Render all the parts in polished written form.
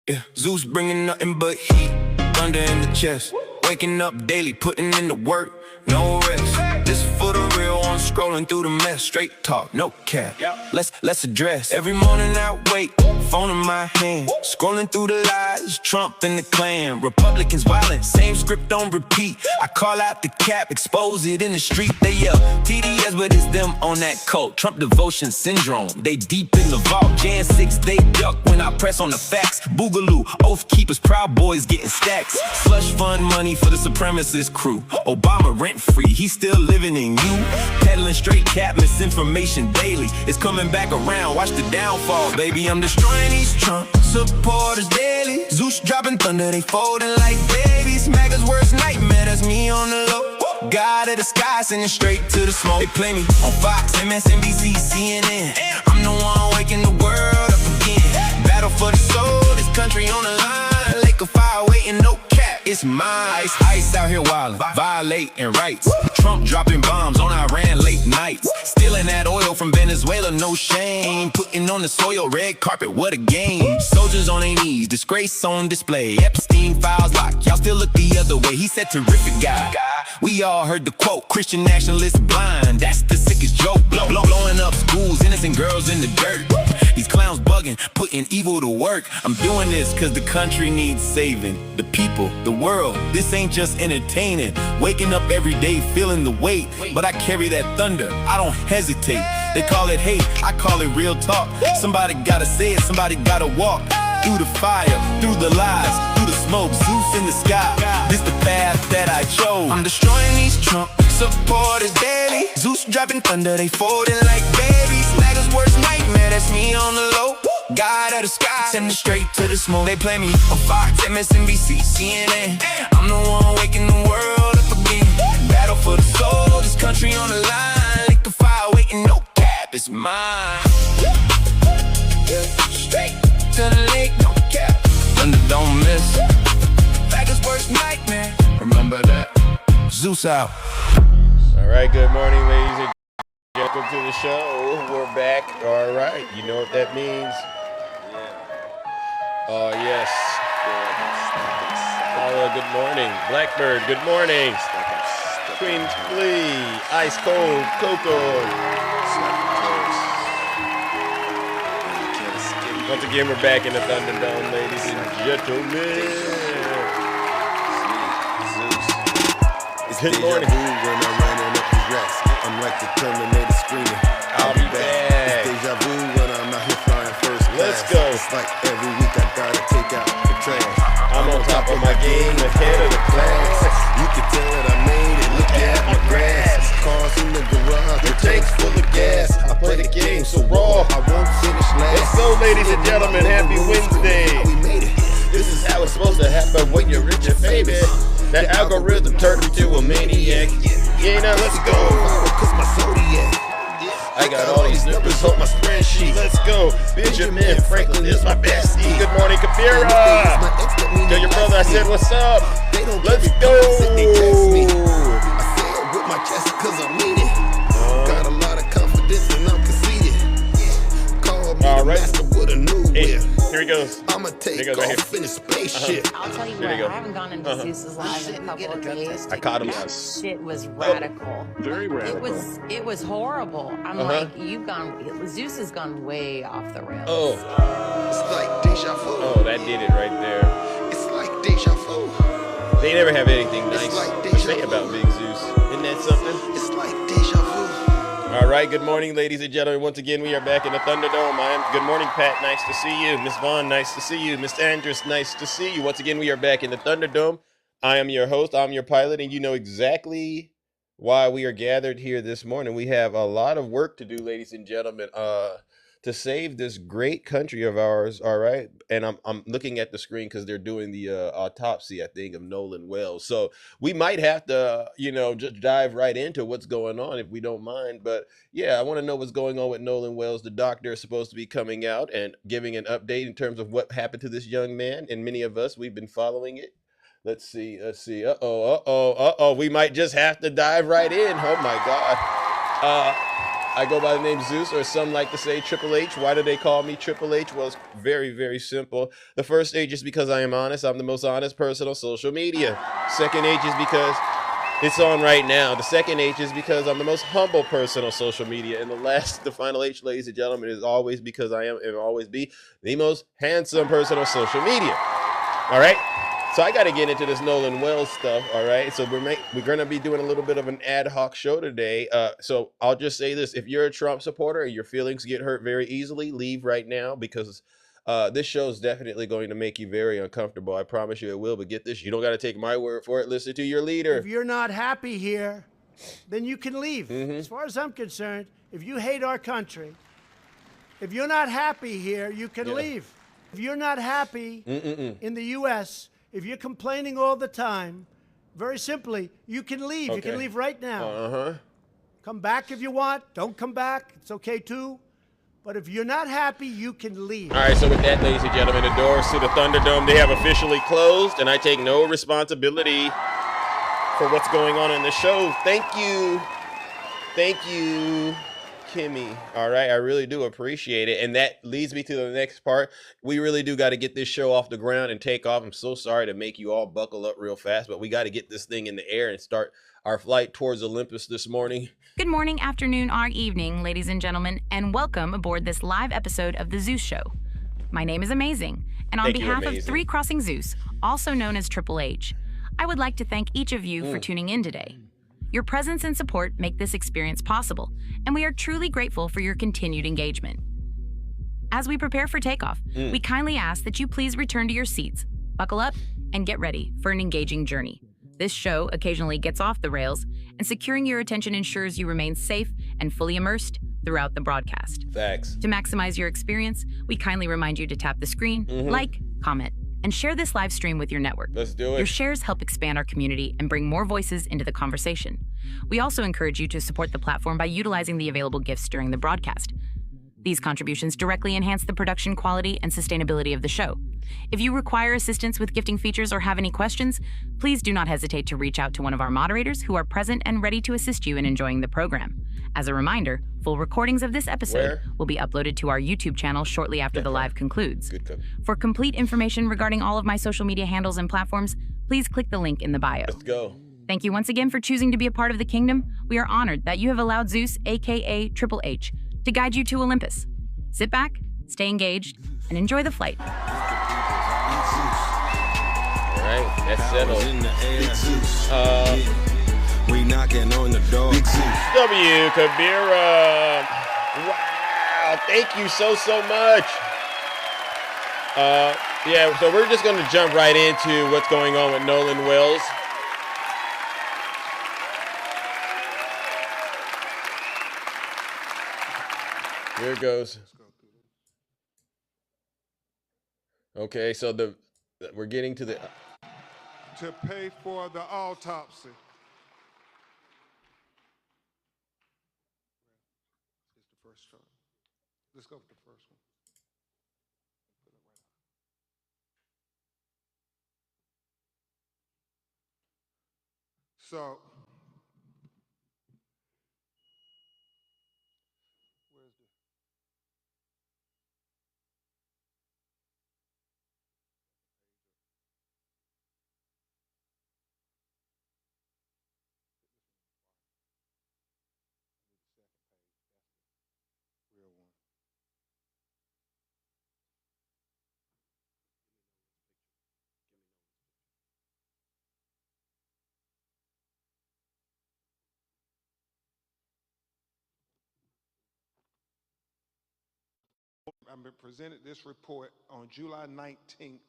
Yeah, Zeus bringing nothing but heat, thunder in the chest. Waking up daily, putting in the work, no rest. This for the real one, scrolling through the mess. Straight talk, no cap. Let's address. Every morning I wake, phone in my hand, scrolling through the lies, Trump and the Klan. Republicans violent, same script on repeat. I call out the cap, expose it in the street. They yell TDS, but it's them on that cult. Trump devotion syndrome, they deep in the vault. Jan 6, they duck when I press on the facts. Boogaloo, oath keepers, proud boys getting stacks. Slush fund money for the supremacist crew. Obama rent-free, he's still living in you. Peddling straight cap, misinformation daily. It's coming back around, watch the downfall, baby. I'm destroying these Trump supporters daily. Zeus dropping thunder, they folding like babies. MAGA's worst nightmare, that's me on the low. God of the sky, sending straight to the smoke. They play me on Fox, MSNBC, CNN. I'm the one waking the world up again. Battle for the soul, this country on the line. Lake of fire waiting, no cap, it's mine. Ice out here wildin', violating rights. Trump dropping bombs on Iran late nights. Stealing that oil from Venezuela, no shame. Putting on the soil, red carpet, what a game. Soldiers on their knees, disgrace on display. Epstein files locked, y'all still look the other way. He said terrific guy. We all heard the quote, Christian nationalists blind. That's the sickest joke. Blowing up schools, innocent girls in the dirt. These clowns bugging, putting evil to work. I'm doing this cause the country needs saving. The people, the world, this ain't just entertaining. Waking up every day feeling the weight, but I carry that thunder, I don't hesitate. They call it hate, I call it real talk. Somebody gotta say it, somebody gotta walk. Through the fire, through the lies, through the smoke, Zeus in the sky. This the path that I chose. I'm destroying these Trump supporters daily. Zeus dropping thunder, they folding like babies. MAGA's worst nightmare, that's me on the low. God of the sky, send it straight to the smoke. They play me on Fox, MSNBC, CNN. I'm the one waking the world up again. Battle for the soul, this country on the line. Lick a fire waiting, no cap, it's mine. Yeah, straight to the lake, no cap. Thunder don't miss. MAGA's worst nightmare, remember that. Zeus out. All right, good morning, ladies and welcome to the show. We're back. All right, you know what that means? Oh, yes. Paula, good morning. Blackbird, good morning. Queen Flea, Ice Cold, Coco. Once again, we're back in the Thunderdome, ladies and gentlemen. Good morning. When I'm running up these racks, I'm like the Terminator screaming, I'll be back. It's deja vu when I'm out here flying first class. Let's go. It's like every week I gotta take out the trash. I'm on top of my game, ahead of the class. You can tell that I made it, look at my grass. Cars in the garage, the tank's full of gas. I play the game so raw, I won't finish last. Let's go, ladies and gentlemen, happy Wednesday. We made it. This is how it's supposed to happen when you're rich and famous. That algorithm turned me to a maniac. Yeah, now let's go. Cause my Zodiac. I got all these numbers on my spreadsheet. Let's go. Benjamin Franklin is my bestie. Good morning, Kapira. Tell your brother I said what's up. Let's go. I say it with my chest cause I mean it. Got a lot of confidence and I'm conceited. Call me the master with a new whip. Here he goes. I'ma take off in a spaceship. I'll tell you what, I haven't gone into Zeus's live in a couple of days. I caught him. That shit was radical. Very radical. It was horrible. I'm like, Zeus has gone way off the rails. Oh. It's like deja vu. Oh, that did it right there. It's like deja vu. They never have anything nice like to deja say vu. about Big Zeus. Isn't that something? It's like deja vu. All right, good morning, ladies and gentlemen. Once again, we are back in the Thunderdome. Good morning, Pat. Nice to see you. Miss Vaughn, nice to see you. Miss Andress, nice to see you. Once again, we are back in the Thunderdome. I am your host. I'm your pilot, and you know exactly why we are gathered here this morning. We have a lot of work to do, ladies and gentlemen, to save this great country of ours. All right, and I'm looking at the screen because they're doing the autopsy, I think, of Nolan Wells. So we might have to, just dive right into what's going on if we don't mind. But yeah, I want to know what's going on with Nolan Wells. The doctor is supposed to be coming out and giving an update in terms of what happened to this young man, and many of us, we've been following it. Let's see. We might just have to dive right in. Oh my God. I go by the name Zeus, or some like to say Triple H. Why do they call me Triple H? Well, it's very, very simple. The first H is because I am honest. I'm the most honest person on social media. Second H is because it's on right now. The second H is because I'm the most humble person on social media. And the final H, ladies and gentlemen, is always because I am and will always be the most handsome person on social media. All right? So I got to get into this Nolan Wells stuff, all right? So we're going to be doing a little bit of an ad hoc show today. So I'll just say this. If you're a Trump supporter and your feelings get hurt very easily, leave right now, because this show is definitely going to make you very uncomfortable. I promise you it will. But get this, you don't got to take my word for it. Listen to your leader. If you're not happy here, then you can leave. Mm-hmm. As far as I'm concerned, if you hate our country, if you're not happy here, you can leave. If you're not happy in the U.S., if you're complaining all the time, very simply, you can leave. You can leave right now. Come back if you want. Don't come back. It's okay too. But if you're not happy, you can leave. All right, so with that, ladies and gentlemen, the doors to the Thunderdome, they have officially closed, and I take no responsibility for what's going on in the show. Thank you. Thank you, Kimmy. All right, I really do appreciate it. And that leads me to the next part. We really do got to get this show off the ground and take off. I'm so sorry to make you all buckle up real fast, but we got to get this thing in the air and start our flight towards Olympus this morning. Good morning, afternoon, or evening, ladies and gentlemen, and welcome aboard this live episode of The Zeus Show. My name is Amazing, and on behalf of Three Crossing Zeus, also known as Triple H, I would like to thank each of you for tuning in today. Your presence and support make this experience possible, and we are truly grateful for your continued engagement. As we prepare for takeoff, we kindly ask that you please return to your seats, buckle up, and get ready for an engaging journey. This show occasionally gets off the rails, and securing your attention ensures you remain safe and fully immersed throughout the broadcast. Facts. To maximize your experience, we kindly remind you to tap the screen, like, comment, and share this live stream with your network. Let's do it. Your shares help expand our community and bring more voices into the conversation. We also encourage you to support the platform by utilizing the available gifts during the broadcast. These contributions directly enhance the production quality and sustainability of the show. If you require assistance with gifting features or have any questions, please do not hesitate to reach out to one of our moderators who are present and ready to assist you in enjoying the program. As a reminder, full recordings of this episode will be uploaded to our YouTube channel shortly after the live concludes. For complete information regarding all of my social media handles and platforms, please click the link in the bio. Let's go. Thank you once again for choosing to be a part of the kingdom. We are honored that you have allowed Zeus, aka Triple H, to guide you to Olympus. Sit back, stay engaged, and enjoy the flight. All right, that's settled. We knocking on the door. W. Kabira. Wow, thank you so much. Yeah, so we're just going to jump right into what's going on with Nolan Wells. Here it goes. Okay, so we're getting to the... To pay for the autopsy. It's the first chart. Let's go with the first one. So, where's the... real one. I've been presented this report on July 19th,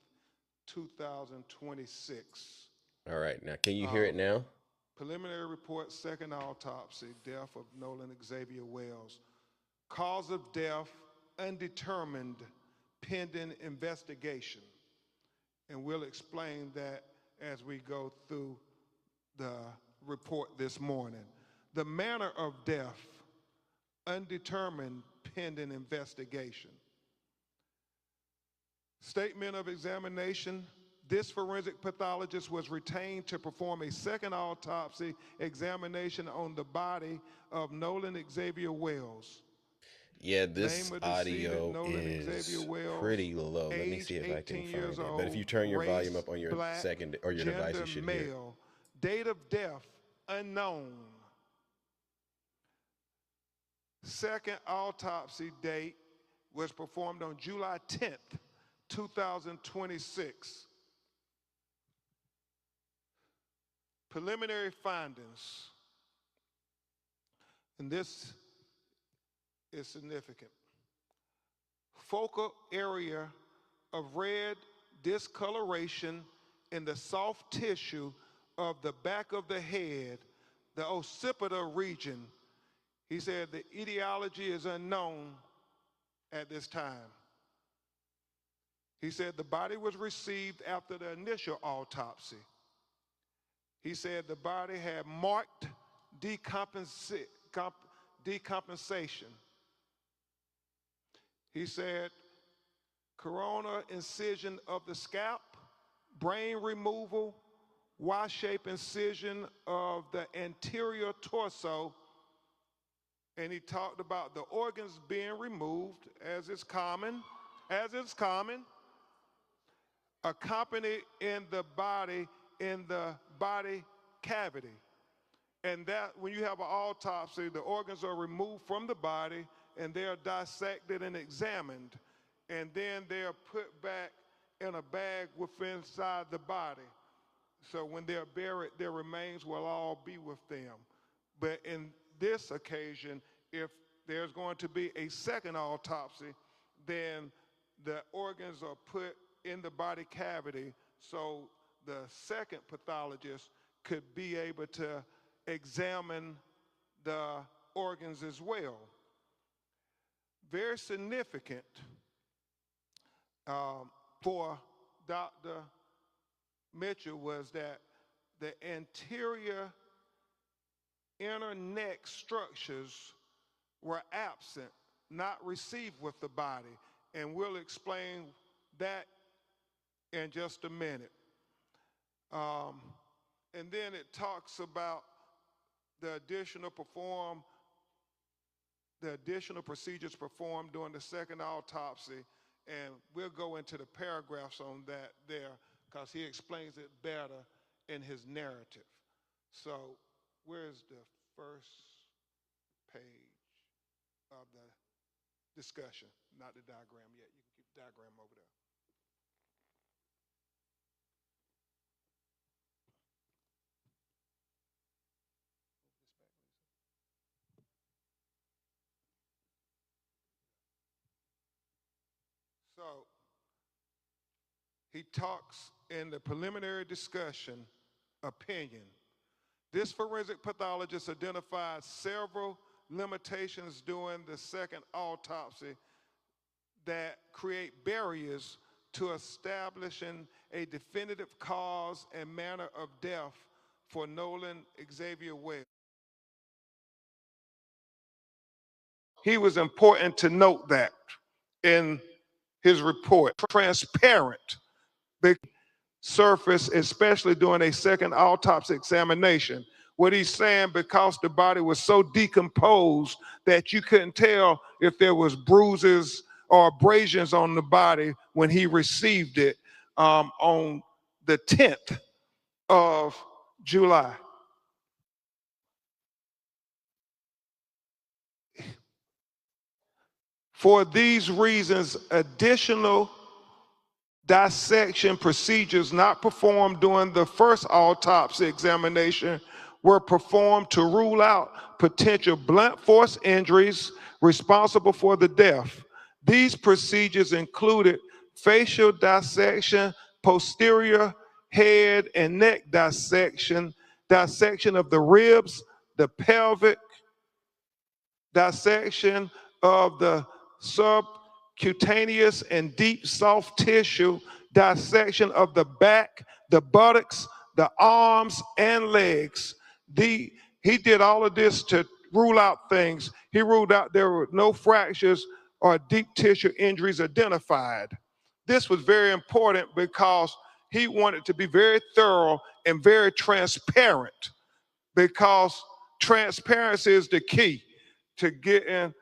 2026. All right, now can you hear it now? Preliminary report, second autopsy, death of Nolan Xavier Wells. Cause of death, undetermined, pending investigation. And we'll explain that as we go through the report this morning. The manner of death, undetermined, pending investigation. Statement of examination, This forensic pathologist was retained to perform a second autopsy examination on the body of Nolan Xavier Wells. Yeah, this Name of audio decedent, Nolan is Xavier Wells, pretty low. Let me see if I can find it. But if you turn your volume up on your black, second or your gender, device, you should hear it. male. Date of death, unknown. Second autopsy date was performed on July 10th, 2026. Preliminary findings, and this is significant. Focal area of red discoloration in the soft tissue of the back of the head, the occipital region. He said the etiology is unknown at this time. He said the body was received after the initial autopsy. He said the body had marked decompensation. He said corona incision of the scalp, brain removal, Y-shaped incision of the anterior torso, and he talked about the organs being removed, as is common, accompanied in the body cavity. And that when you have an autopsy, the organs are removed from the body and they are dissected and examined, and then they are put back in a bag within inside the body. So when they're buried, their remains will all be with them. But in this occasion, if there's going to be a second autopsy, then the organs are put in the body cavity so the second pathologist could be able to examine the organs as well. Very significant for Dr. Mitchell was that the anterior inner neck structures were absent, not received with the body, and we'll explain that in just a minute. And then it talks about the additional procedures performed during the second autopsy, and we'll go into the paragraphs on that there because he explains it better in his narrative. So where's the first page of the discussion? Not the diagram yet. You can keep the diagram over there. So he talks in the preliminary discussion opinion. This forensic pathologist identified several limitations during the second autopsy that create barriers to establishing a definitive cause and manner of death for Nolan Xavier Wells. He was important to note that in his report. Transparent, big surface, especially during a second autopsy examination. What he's saying, because the body was so decomposed that you couldn't tell if there was bruises or abrasions on the body when he received it on the 10th of July. For these reasons, additional dissection procedures not performed during the first autopsy examination were performed to rule out potential blunt force injuries responsible for the death. These procedures included facial dissection, posterior head and neck dissection, dissection of the ribs, the pelvic, dissection of the subcutaneous and deep soft tissue, dissection of the back, the buttocks, the arms, and legs. He did all of this to rule out things. He ruled out there were no fractures or deep tissue injuries identified. This was very important because he wanted to be very thorough and very transparent, because transparency is the key to getting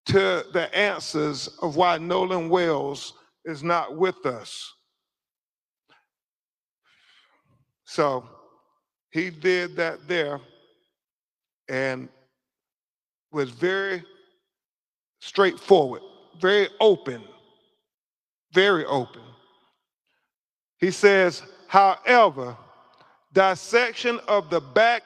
to the answers of why Nolan Wells is not with us. So he did that there and was very straightforward, very open, very open. He says, however, dissection of the back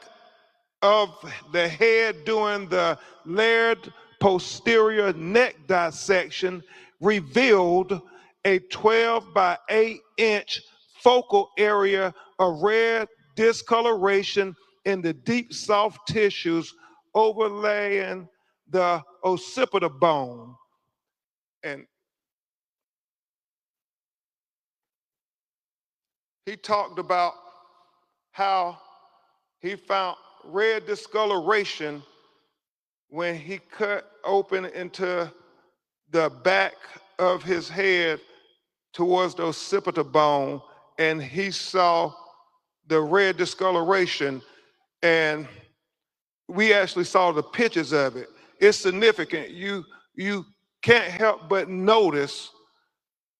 of the head during the layered posterior neck dissection revealed a 12 by 8 inch focal area of red discoloration in the deep soft tissues overlaying the occipital bone. And he talked about how he found red discoloration when he cut open into the back of his head towards the occipital bone, and he saw the red discoloration, and we actually saw the pictures of it. It's significant. You can't help but notice,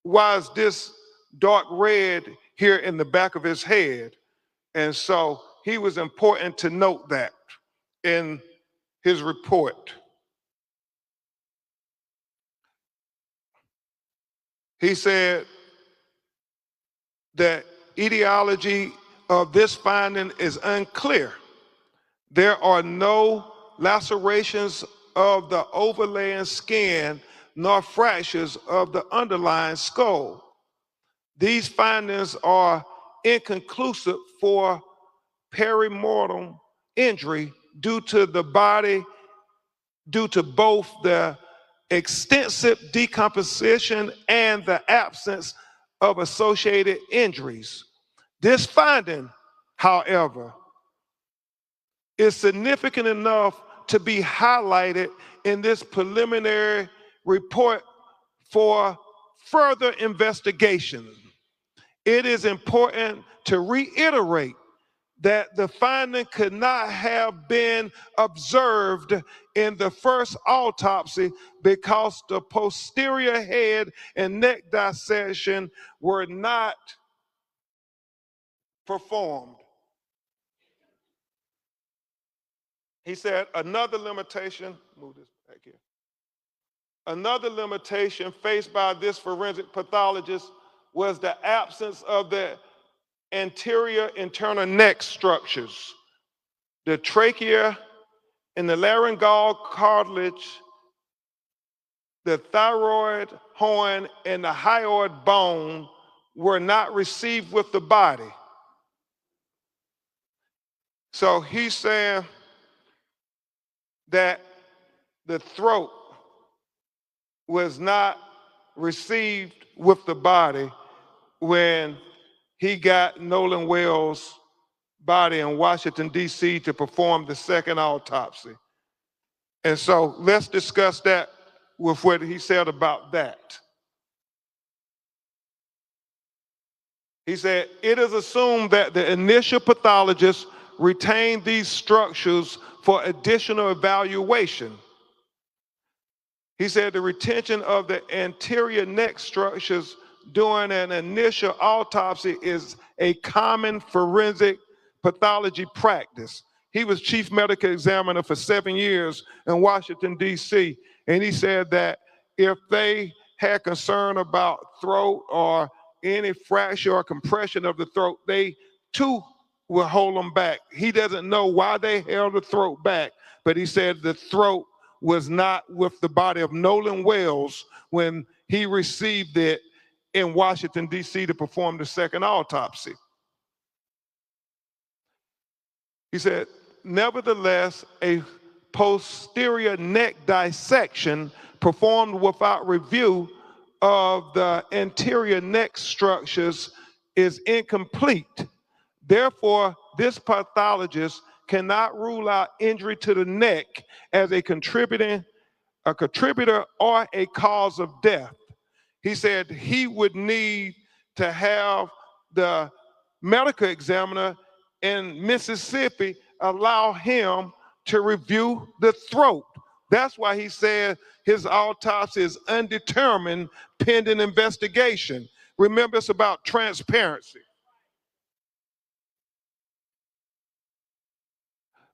why is this dark red here in the back of his head? And so he was important to note that in his report. He said that etiology of this finding is unclear. There are no lacerations of the overlaying skin nor fractures of the underlying skull. These findings are inconclusive for perimortem injury due to both the extensive decomposition and the absence of associated injuries. This finding, however, is significant enough to be highlighted in this preliminary report for further investigation. It is important to reiterate that the finding could not have been observed in the first autopsy because the posterior head and neck dissection were not performed. He said another limitation, move this back here. Another limitation faced by this forensic pathologist was the absence of the anterior internal neck structures. The trachea and the laryngeal cartilage, the thyroid horn, and the hyoid bone were not received with the body. So he's saying that the throat was not received with the body when he got Nolan Wells' body in Washington, D.C. to perform the second autopsy. And so let's discuss that with what he said about that. He said, it is assumed that the initial pathologist retained these structures for additional evaluation. He said the retention of the anterior neck structures during an initial autopsy is a common forensic pathology practice. He was chief medical examiner for 7 years in Washington, D.C., and he said that if they had concern about throat or any fracture or compression of the throat, they too will hold them back. He doesn't know why they held the throat back, but he said the throat was not with the body of Nolan Wells when he received it in Washington, D.C. to perform the second autopsy. He said, nevertheless, a posterior neck dissection performed without review of the anterior neck structures is incomplete. Therefore, this pathologist cannot rule out injury to the neck as a contributor or a cause of death. He said he would need to have the medical examiner in Mississippi allow him to review the throat. That's why he said his autopsy is undetermined pending investigation. Remember, it's about transparency.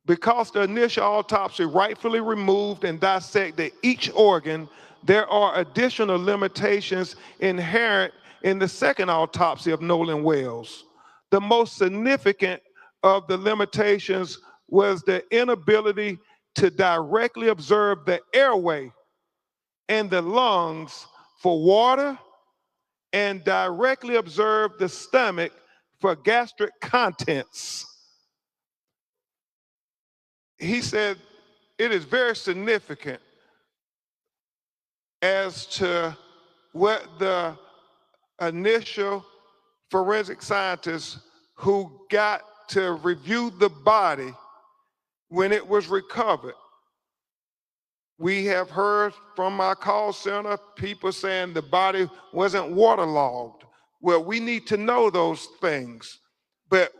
Because the initial autopsy rightfully removed and dissected each organ, there are additional limitations inherent in the second autopsy of Nolan Wells. The most significant of the limitations was the inability to directly observe the airway and the lungs for water and directly observe the stomach for gastric contents. He said it is very significant as to what the initial forensic scientists who got to review the body when it was recovered. We have heard from our call center people saying the body wasn't waterlogged. Well, we need to know those things. But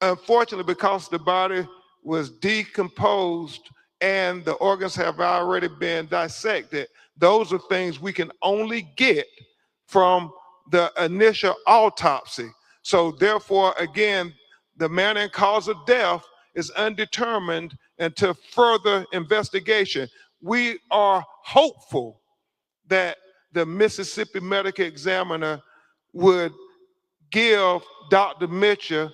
unfortunately, because the body was decomposed and the organs have already been dissected, those are things we can only get from the initial autopsy. So therefore, again, the manner and cause of death is undetermined until further investigation. We are hopeful that the Mississippi medical examiner would give Dr. Mitchell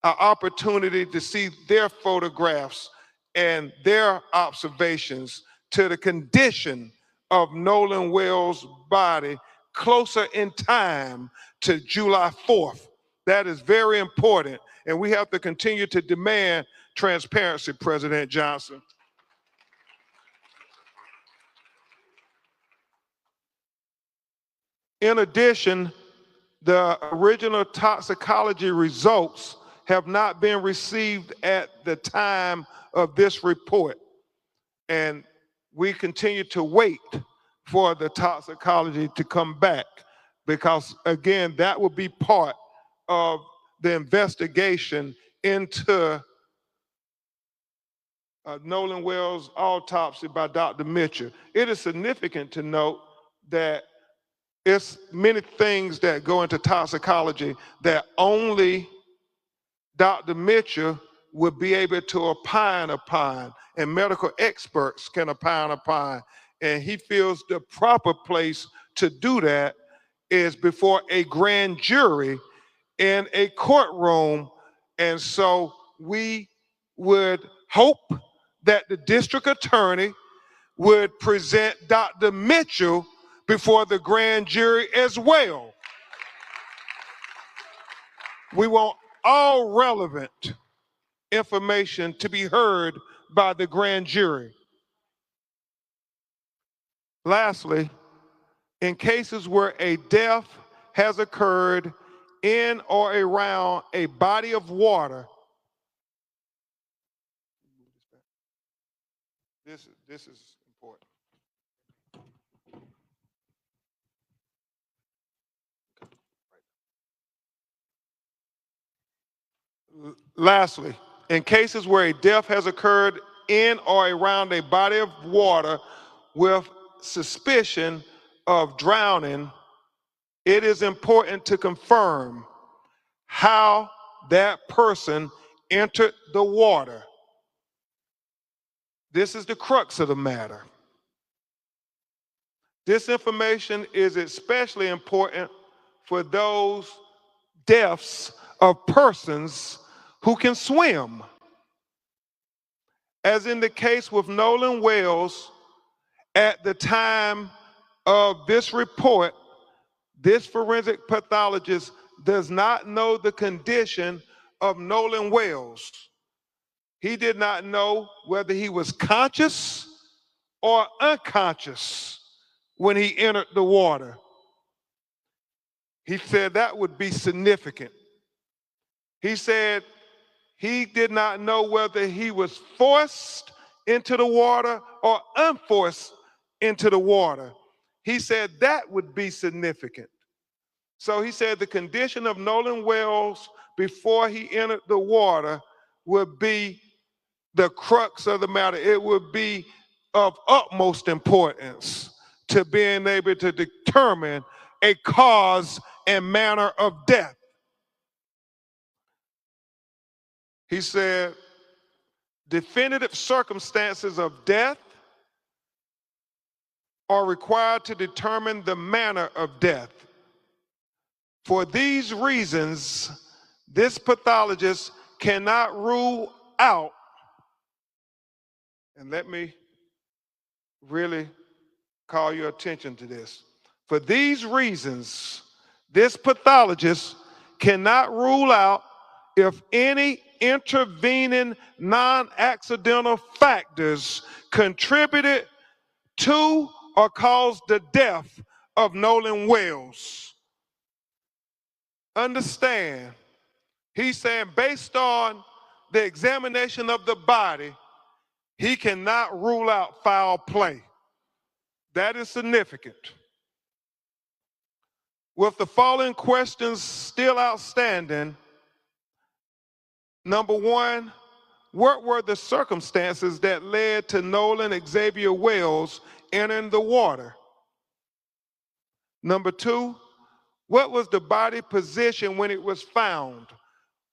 an opportunity to see their photographs and their observations to the condition of Nolan Wells' body closer in time to July 4th. That is very important, and we have to continue to demand transparency, President Johnson. In addition, the original toxicology results have not been received at the time of this report. And we continue to wait for the toxicology to come back because, again, that will be part of the investigation into Nolan Wells' autopsy by Dr. Mitchell. It is significant to note that it's many things that go into toxicology that only Dr. Mitchell would be able to opine upon, and medical experts can opine upon. And he feels the proper place to do that is before a grand jury in a courtroom. And so we would hope that the district attorney would present Dr. Mitchell before the grand jury as well. We want all relevant information to be heard by the grand jury. Lastly, in cases where a death has occurred in or around a body of water, this is important. Lastly, in cases where a death has occurred in or around a body of water with suspicion of drowning, it is important to confirm how that person entered the water. This is the crux of the matter. This information is especially important for those deaths of persons who can swim. As in the case with Nolan Wells, at the time of this report, this forensic pathologist does not know the condition of Nolan Wells. He did not know whether he was conscious or unconscious when he entered the water. He said that would be significant. He said he did not know whether he was forced into the water or unforced into the water. He said that would be significant. So he said the condition of Nolan Wells before he entered the water would be the crux of the matter. It would be of utmost importance to being able to determine a cause and manner of death. He said, definitive circumstances of death are required to determine the manner of death. For these reasons, this pathologist cannot rule out, and let me really call your attention to this. For these reasons, this pathologist cannot rule out if any intervening non-accidental factors contributed to or caused the death of Nolan Wells. Understand, he's saying based on the examination of the body, he cannot rule out foul play. That is significant. With the following questions still outstanding, number one, what were the circumstances that led to Nolan Xavier Wells entering the water? Number two, what was the body position when it was found?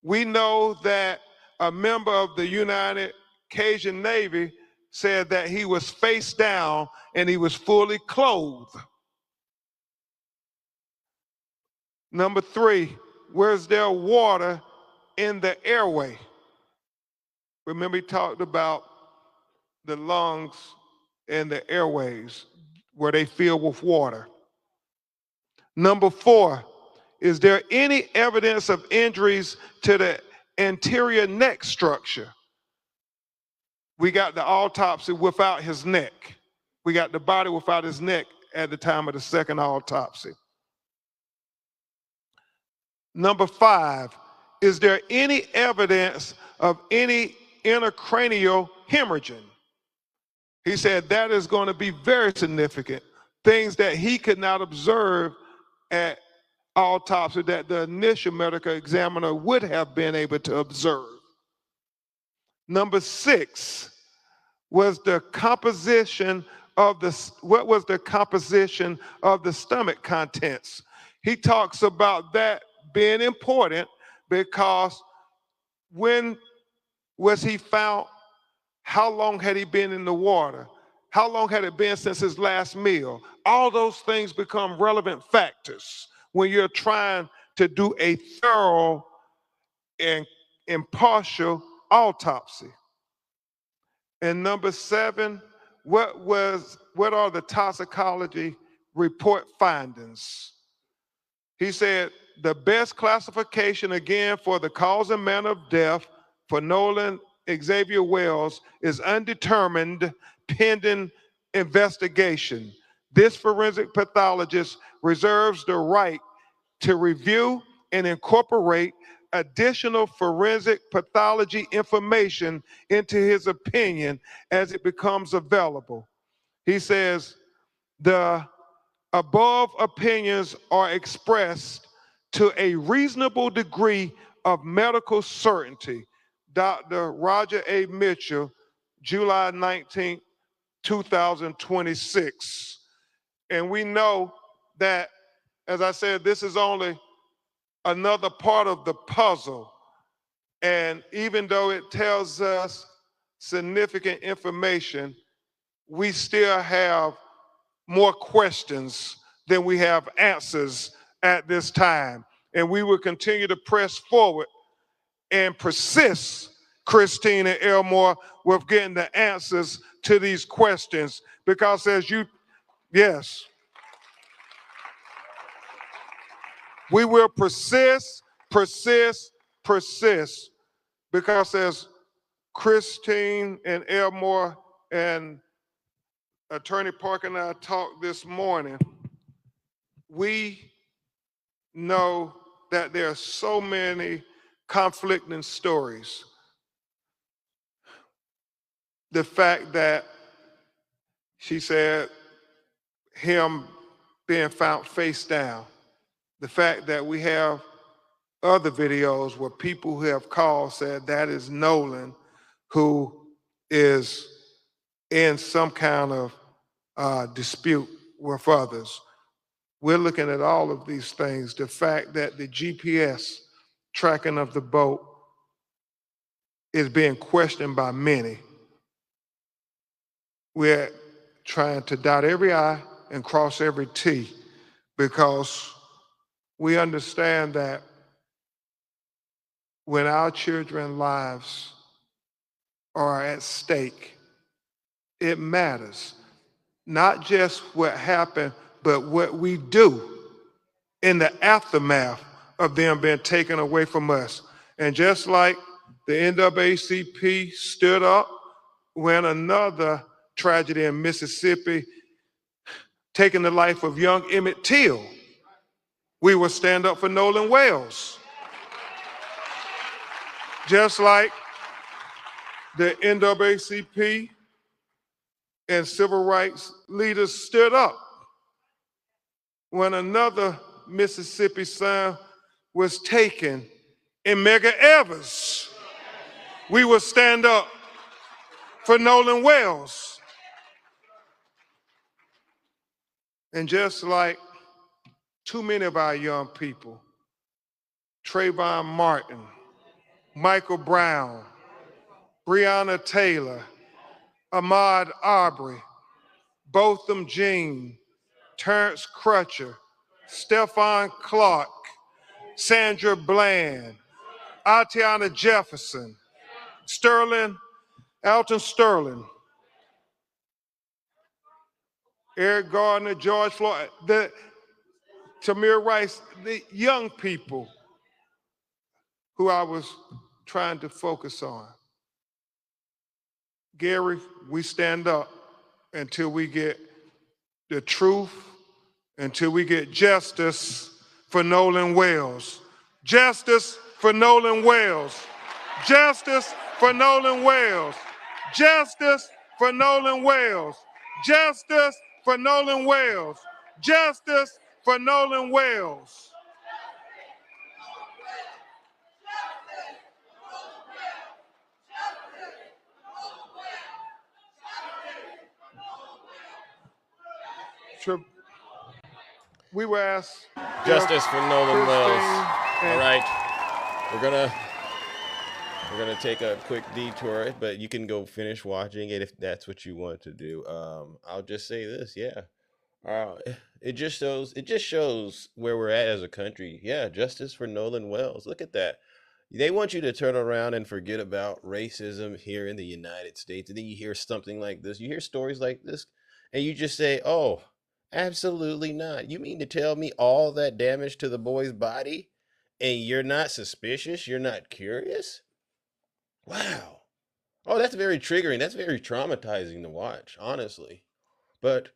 We know that a member of the United Cajun Navy said that he was face down and he was fully clothed. Number three, was there water in the airway? Remember, he talked about the lungs and the airways. Were they filled with water? Number four, is there any evidence of injuries to the anterior neck structure? We got the autopsy without his neck. We got the body without his neck at the time of the second autopsy. Number five, is there any evidence of any intracranial hemorrhaging? He said that is going to be very significant. Things that he could not observe at autopsy that the initial medical examiner would have been able to observe. Number six, was the composition of what was the composition of the stomach contents? He talks about that being important because when was he found? How long had he been in the water? How long had it been since his last meal? All those things become relevant factors when you're trying to do a thorough and impartial autopsy. And number seven, what are the toxicology report findings? He said the best classification again for the cause and manner of death for Nolan Xavier Wells is undetermined pending investigation. This forensic pathologist reserves the right to review and incorporate additional forensic pathology information into his opinion as it becomes available. He says, the above opinions are expressed to a reasonable degree of medical certainty. Dr. Roger A. Mitchell, July 19, 2026. And we know that, as I said, this is only another part of the puzzle. And even though it tells us significant information, we still have more questions than we have answers at this time. And we will continue to press forward and persist, Christine and Elmore, with getting the answers to these questions. Because as you, yes, we will persist, because as Christine and Elmore and Attorney Parker and I talked this morning, we know that there are so many conflicting stories. The fact that she said him being found face down, The fact that we have other videos where people who have called said that is Nolan who is in some kind of dispute with others. We're looking at all of these things. The fact that the GPS tracking of the boat is being questioned by many. We're trying to dot every I and cross every T because we understand that when our children's lives are at stake, it matters. Not just what happened, but what we do in the aftermath of them being taken away from us. And just like the NAACP stood up when another tragedy in Mississippi taking the life of young Emmett Till, we will stand up for Nolan Wells. Just like the NAACP and civil rights leaders stood up when another Mississippi son was taken in Medgar Evers. We will stand up for Nolan Wells. And just like too many of our young people, Trayvon Martin, Michael Brown, Breonna Taylor, Ahmaud Arbery, Botham Jean, Terrence Crutcher, Stephon Clark, Sandra Bland, Atiana Jefferson, Alton Sterling, Eric Gardner, George Floyd, Tamir Rice, the young people who I was trying to focus on. Gary, we stand up until we get the truth, until we get justice for Nolan Wells. Justice for Nolan Wells. Justice for Nolan Wells. Justice for Nolan Wells. Justice for Nolan Wells. Justice for Nolan Wells. We were asked justice for Nolan Wells. All right, we're gonna take a quick detour, but you can go finish watching it if that's what you want to do. I'll just say this, yeah. It just shows where we're at as a country. Yeah, justice for Nolan Wells. Look at that. They want you to turn around and forget about racism here in the United States, and then you hear something like this. You hear stories like this, and you just say, "Oh, absolutely not. You mean to tell me all that damage to the boy's body and you're not suspicious? You're not curious?" Wow. Oh, that's very triggering. That's very traumatizing to watch, honestly. But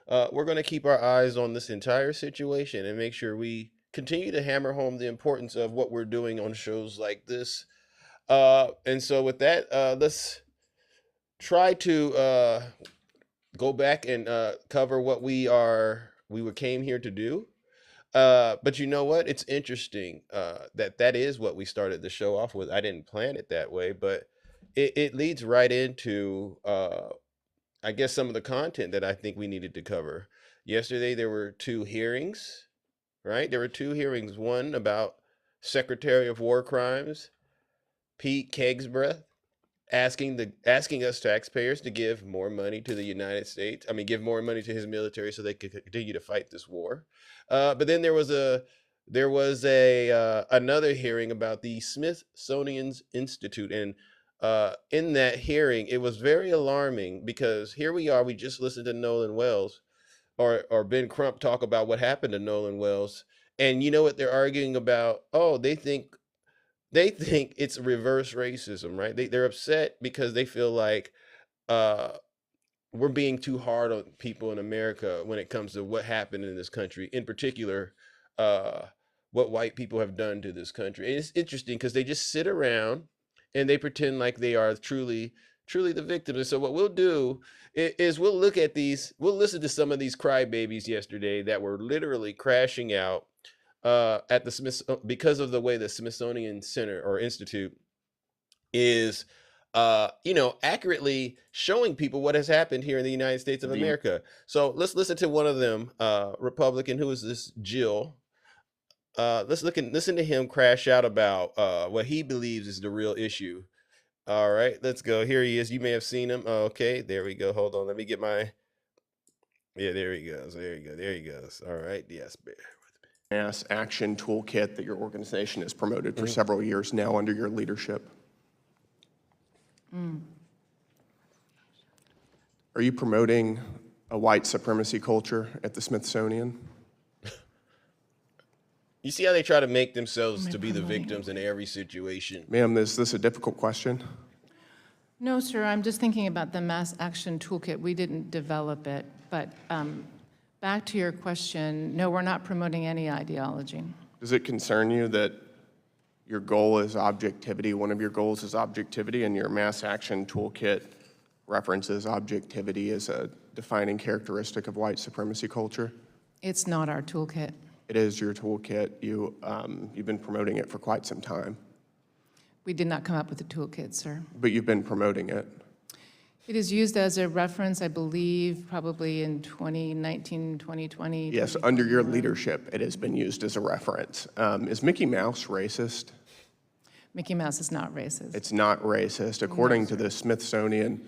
we're going to keep our eyes on this entire situation and make sure we continue to hammer home the importance of what we're doing on shows like this. And so with that, let's try to go back and cover what we came here to do. But you know what? It's interesting that is what we started the show off with. I didn't plan it that way, but it leads right into I guess some of the content that I think we needed to cover. Yesterday there were two hearings, right? There were two hearings. One about Secretary of War Crimes Pete Kegsbreath asking us taxpayers to give more money to the United States. I mean, give more money to his military so they could continue to fight this war. But then there was another hearing about the Smithsonian's Institute, and in that hearing, it was very alarming because here we are. We just listened to Nolan Wells or Ben Crump talk about what happened to Nolan Wells, and you know what they're arguing about? Oh, they think it's reverse racism, right? They're upset because they feel like we're being too hard on people in America when it comes to what happened in this country, in particular, what white people have done to this country. And it's interesting because they just sit around and they pretend like they are truly the victims. And so what we'll do is we'll listen to some of these crybabies yesterday that were literally crashing out at the Smith because of the way the Smithsonian Center or Institute is, accurately showing people what has happened here in the United States of America. So let's listen to one of them, Republican, who is this, Jill. Let's listen to him crash out about what he believes is the real issue. All right, let's go. Here he is. You may have seen him. Okay, there we go. Hold on. Let me get my. Yeah, there he goes. There you go. There he goes. All right. Yes, bear with me. Mass action toolkit that your organization has promoted for several years now under your leadership. Are you promoting a white supremacy culture at the Smithsonian? You see how they try to make themselves to be the victims in every situation? Ma'am, is this a difficult question? No, sir, I'm just thinking about the mass action toolkit. We didn't develop it, but back to your question, no, we're not promoting any ideology. Does it concern you that your goal is objectivity, one of your goals is objectivity, and your mass action toolkit references objectivity as a defining characteristic of white supremacy culture? It's not our toolkit. It is your toolkit. You've been promoting it for quite some time. We did not come up with the toolkit, sir. But you've been promoting it. It is used as a reference, I believe, probably in 2019, 2020. Yes, under your leadership, it has been used as a reference. Is Mickey Mouse racist? Mickey Mouse is not racist. It's not racist. According to the Smithsonian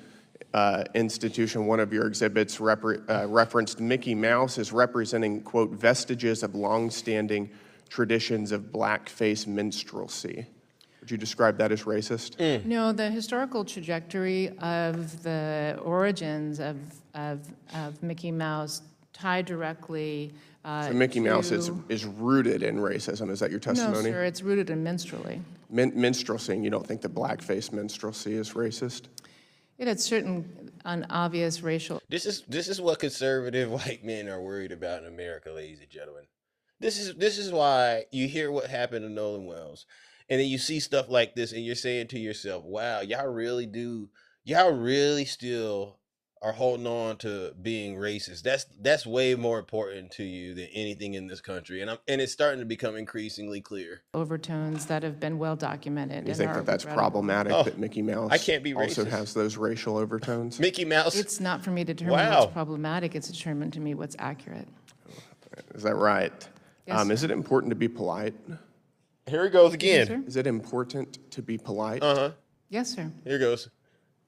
Institution, one of your exhibits referenced Mickey Mouse as representing, quote, vestiges of longstanding traditions of blackface minstrelsy. Would you describe that as racist? No, the historical trajectory of the origins of Mickey Mouse tie directly So Mickey Mouse is rooted in racism. Is that your testimony? No, sir, it's rooted in minstrelsy. Minstrelsy, and you don't think that blackface minstrelsy is racist? It had certain obvious racial. This is what conservative white men are worried about in America, ladies and gentlemen. This is why you hear what happened to Nolan Wells, and then you see stuff like this, and you're saying to yourself, "Wow, y'all really still are holding on to being racist. That's way more important to you than anything in this country." And it's starting to become increasingly clear. Overtones that have been well documented. You think that that's problematic, that Mickey Mouse I can't be also racist. has those racial overtones? Mickey Mouse. It's not for me to determine Wow. what's problematic. It's determined to me what's accurate. Is that right? Yes, Is it important to be polite? Here it goes Yes, sir. again. Is it important to be polite? Yes, sir. Here goes.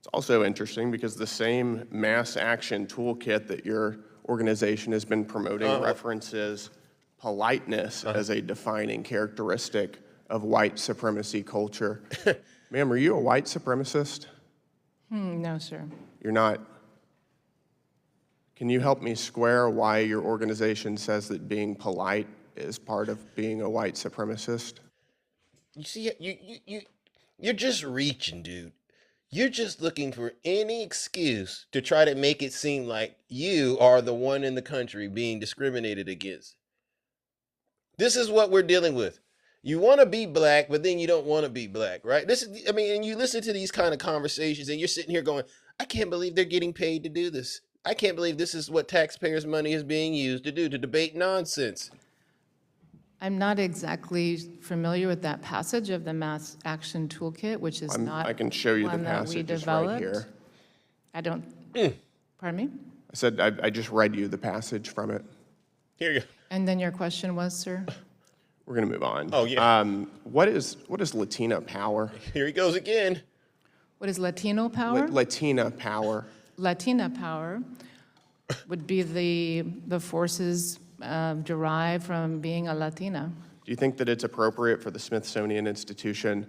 It's also interesting because the same mass action toolkit that your organization has been promoting references politeness as a defining characteristic of white supremacy culture. Ma'am, are you a white supremacist? No, sir. You're not. Can you help me square why your organization says that being polite is part of being a white supremacist? You see, you're just reaching, dude. You're just looking for any excuse to try to make it seem like you are the one in the country being discriminated against. This is what we're dealing with. You want to be black, but then you don't want to be black, right? And you listen to these kind of conversations and you're sitting here going, I can't believe they're getting paid to do this. I can't believe this is what taxpayers' money is being used to do, to debate nonsense. I'm not exactly familiar with that passage of the Mass Action Toolkit, which is not I can show you the one that we passage. It's developed. right here. I don't, pardon me? I said I just read you the passage from it. Here you go. And then your question was, sir? We're going to move on. Oh, yeah. What is Latina power? Here he goes again. What is Latino power? Latina power. Latina power would be the forces derived from being a Latina. Do you think that it's appropriate for the Smithsonian Institution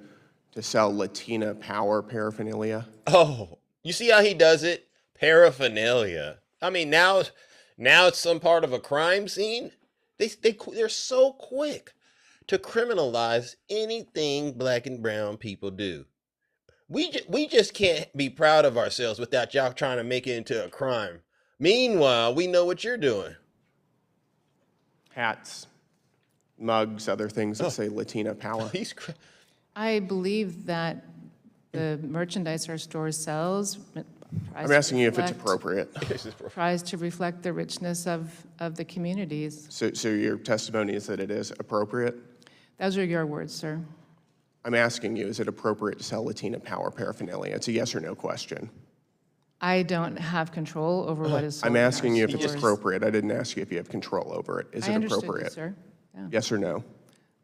to sell Latina power paraphernalia? Oh, you see how he does it? Paraphernalia. I mean, now it's some part of a crime scene. They're so quick to criminalize anything black and brown people do. We just can't be proud of ourselves without y'all trying to make it into a crime. Meanwhile, we know what you're doing. Hats, mugs, other things that say Latina power. I believe that the merchandise our store sells I'm asking you if it's appropriate. Tries to reflect the richness of the communities. So your testimony is that it is appropriate? Those are your words, sir. I'm asking you, is it appropriate to sell Latina power paraphernalia? It's a yes or no question. I don't have control over what is sold. I'm asking you if it's stores. appropriate. I didn't ask you if you have control over it. Is I it understood you, appropriate? sir. Yeah. Yes or no?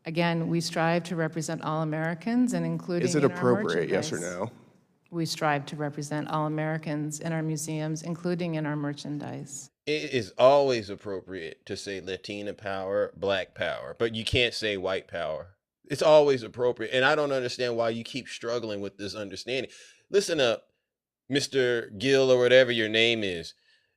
Again, we strive to represent all Americans, and including Is it in our appropriate, yes or merchandise. no? We strive to represent all Americans in our museums, including in our merchandise. It is always appropriate to say Latina power, black power, but you can't say white power. It's always appropriate. And I don't understand why you keep struggling with this understanding. Listen up, Mr. Gill or whatever your name is.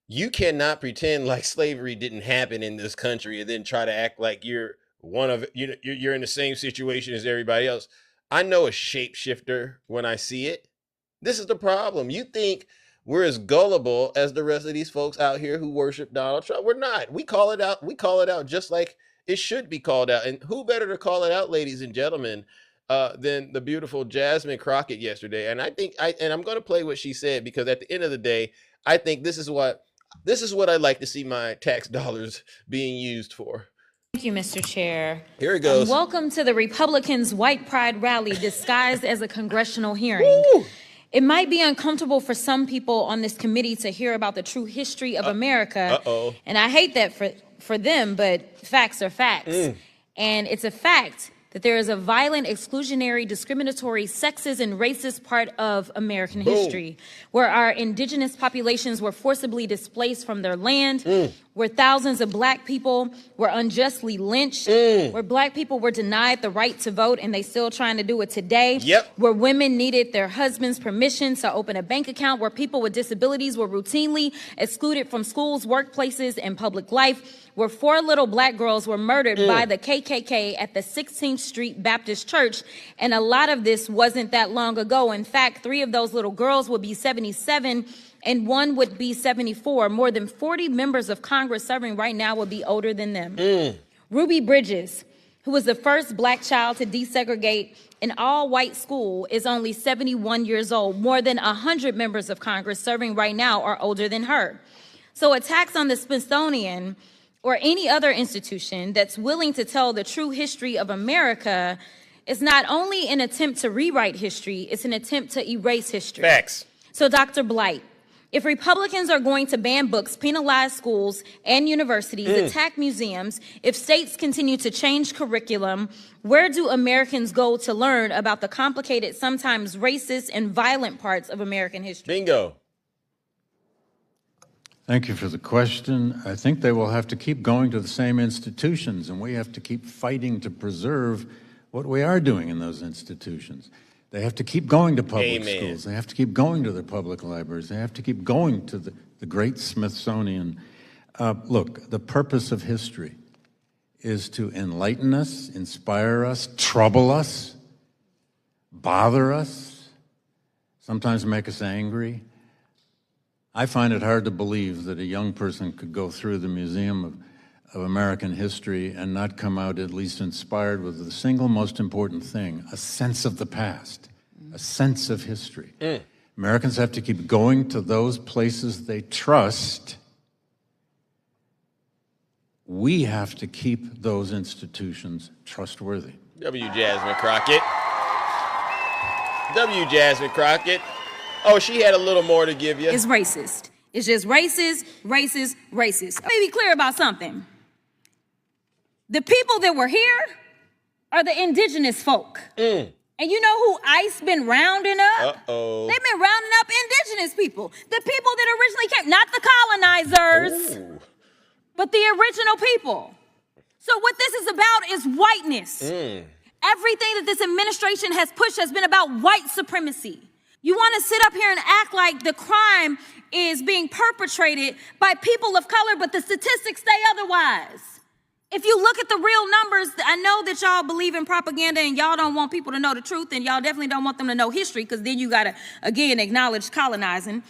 You cannot pretend like slavery didn't happen in this country and then try to act like you're you're in the same situation as everybody else. I know a shapeshifter when I see it. This is the problem. You think we're as gullible as the rest of these folks out here who worship Donald Trump. We're not. We call it out. We call it out just like it should be called out. And who better to call it out, ladies and gentlemen, than the beautiful Jasmine Crockett yesterday. And I'm going to play what she said, because at the end of the day, I think this is what I'd like to see my tax dollars being used for. Thank you, Mr. Chair. Here it goes. Welcome to the Republicans' White Pride rally disguised as a congressional hearing. Woo! It might be uncomfortable for some people on this committee to hear about the true history of America. And I hate that for them, but facts are facts. And it's a fact that there is a violent, exclusionary, discriminatory, sexist, and racist part of American history, where our indigenous populations were forcibly displaced from their land, where thousands of black people were unjustly lynched, where black people were denied the right to vote, and they still trying to do it today, where women needed their husband's permission to open a bank account, where people with disabilities were routinely excluded from schools, workplaces, and public life, where 4 little black girls were murdered by the KKK at the 16th Street Baptist Church. And a lot of this wasn't that long ago. In fact, 3 of those little girls would be 77 and 1 would be 74. More than 40 members of Congress serving right now would be older than them. Ruby Bridges, who was the first black child to desegregate an all-white school, is only 71 years old. More than 100 members of Congress serving right now are older than her. So attacks on the Smithsonian or any other institution that's willing to tell the true history of America is not only an attempt to rewrite history, it's an attempt to erase history. Facts. So Dr. Blight, if Republicans are going to ban books, penalize schools and universities, attack museums, if states continue to change curriculum, where do Americans go to learn about the complicated, sometimes racist and violent parts of American history? Bingo. Thank you for the question. I think they will have to keep going to the same institutions, and we have to keep fighting to preserve what we are doing in those institutions. They have to keep going to public schools. They have to keep going to their public libraries. They have to keep going to the great Smithsonian. Look, the purpose of history is to enlighten us, inspire us, trouble us, bother us, sometimes make us angry. I find it hard to believe that a young person could go through the Museum of American History and not come out at least inspired with the single most important thing, a sense of the past, a sense of history. Americans have to keep going to those places they trust. We have to keep those institutions trustworthy. W. Jasmine Crockett. W. Jasmine Crockett. Oh, she had a little more to give you. It's racist. It's just racist, racist, racist. Let me be clear about something. The people that were here are the indigenous folk. And you know who ICE been rounding up? They've been rounding up indigenous people. The people that originally came, not the colonizers, but the original people. So what this is about is whiteness. Everything that this administration has pushed has been about white supremacy. You want to sit up here and act like the crime is being perpetrated by people of color, but the statistics say otherwise. If you look at the real numbers, I know that y'all believe in propaganda and y'all don't want people to know the truth, and y'all definitely don't want them to know history, because then you got to, again, acknowledge colonizing.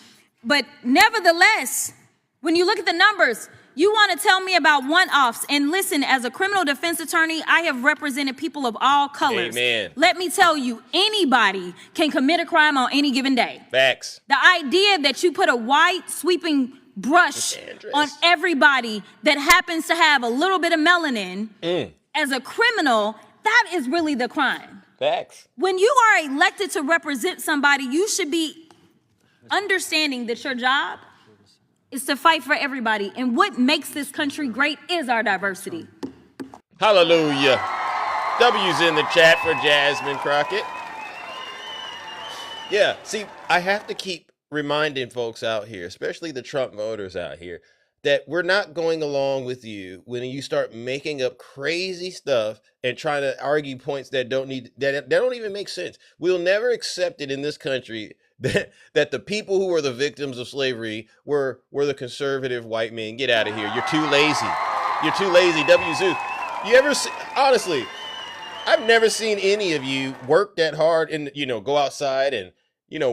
But nevertheless, when you look at the numbers, You want to tell me about one-offs. And listen, as a criminal defense attorney, I have represented people of all colors. Amen. Let me tell you, anybody can commit a crime on any given day. Facts. The idea that you put a white sweeping brush on everybody that happens to have a little bit of melanin as a criminal, that is really the crime. Facts. When you are elected to represent somebody, you should be understanding that your job is to fight for everybody. And what makes this country great is our diversity. Hallelujah. W's in the chat for Jasmine Crockett. Yeah, see, I have to keep reminding folks out here, especially the Trump voters out here, that we're not going along with you when you start making up crazy stuff and trying to argue points that don't even make sense. We'll never accept it in this country that the people who were the victims of slavery were the conservative white men. Get out of here. You're too lazy. You're too lazy. W. Zeus. You ever see, honestly, I've never seen any of you work that hard and, go outside and,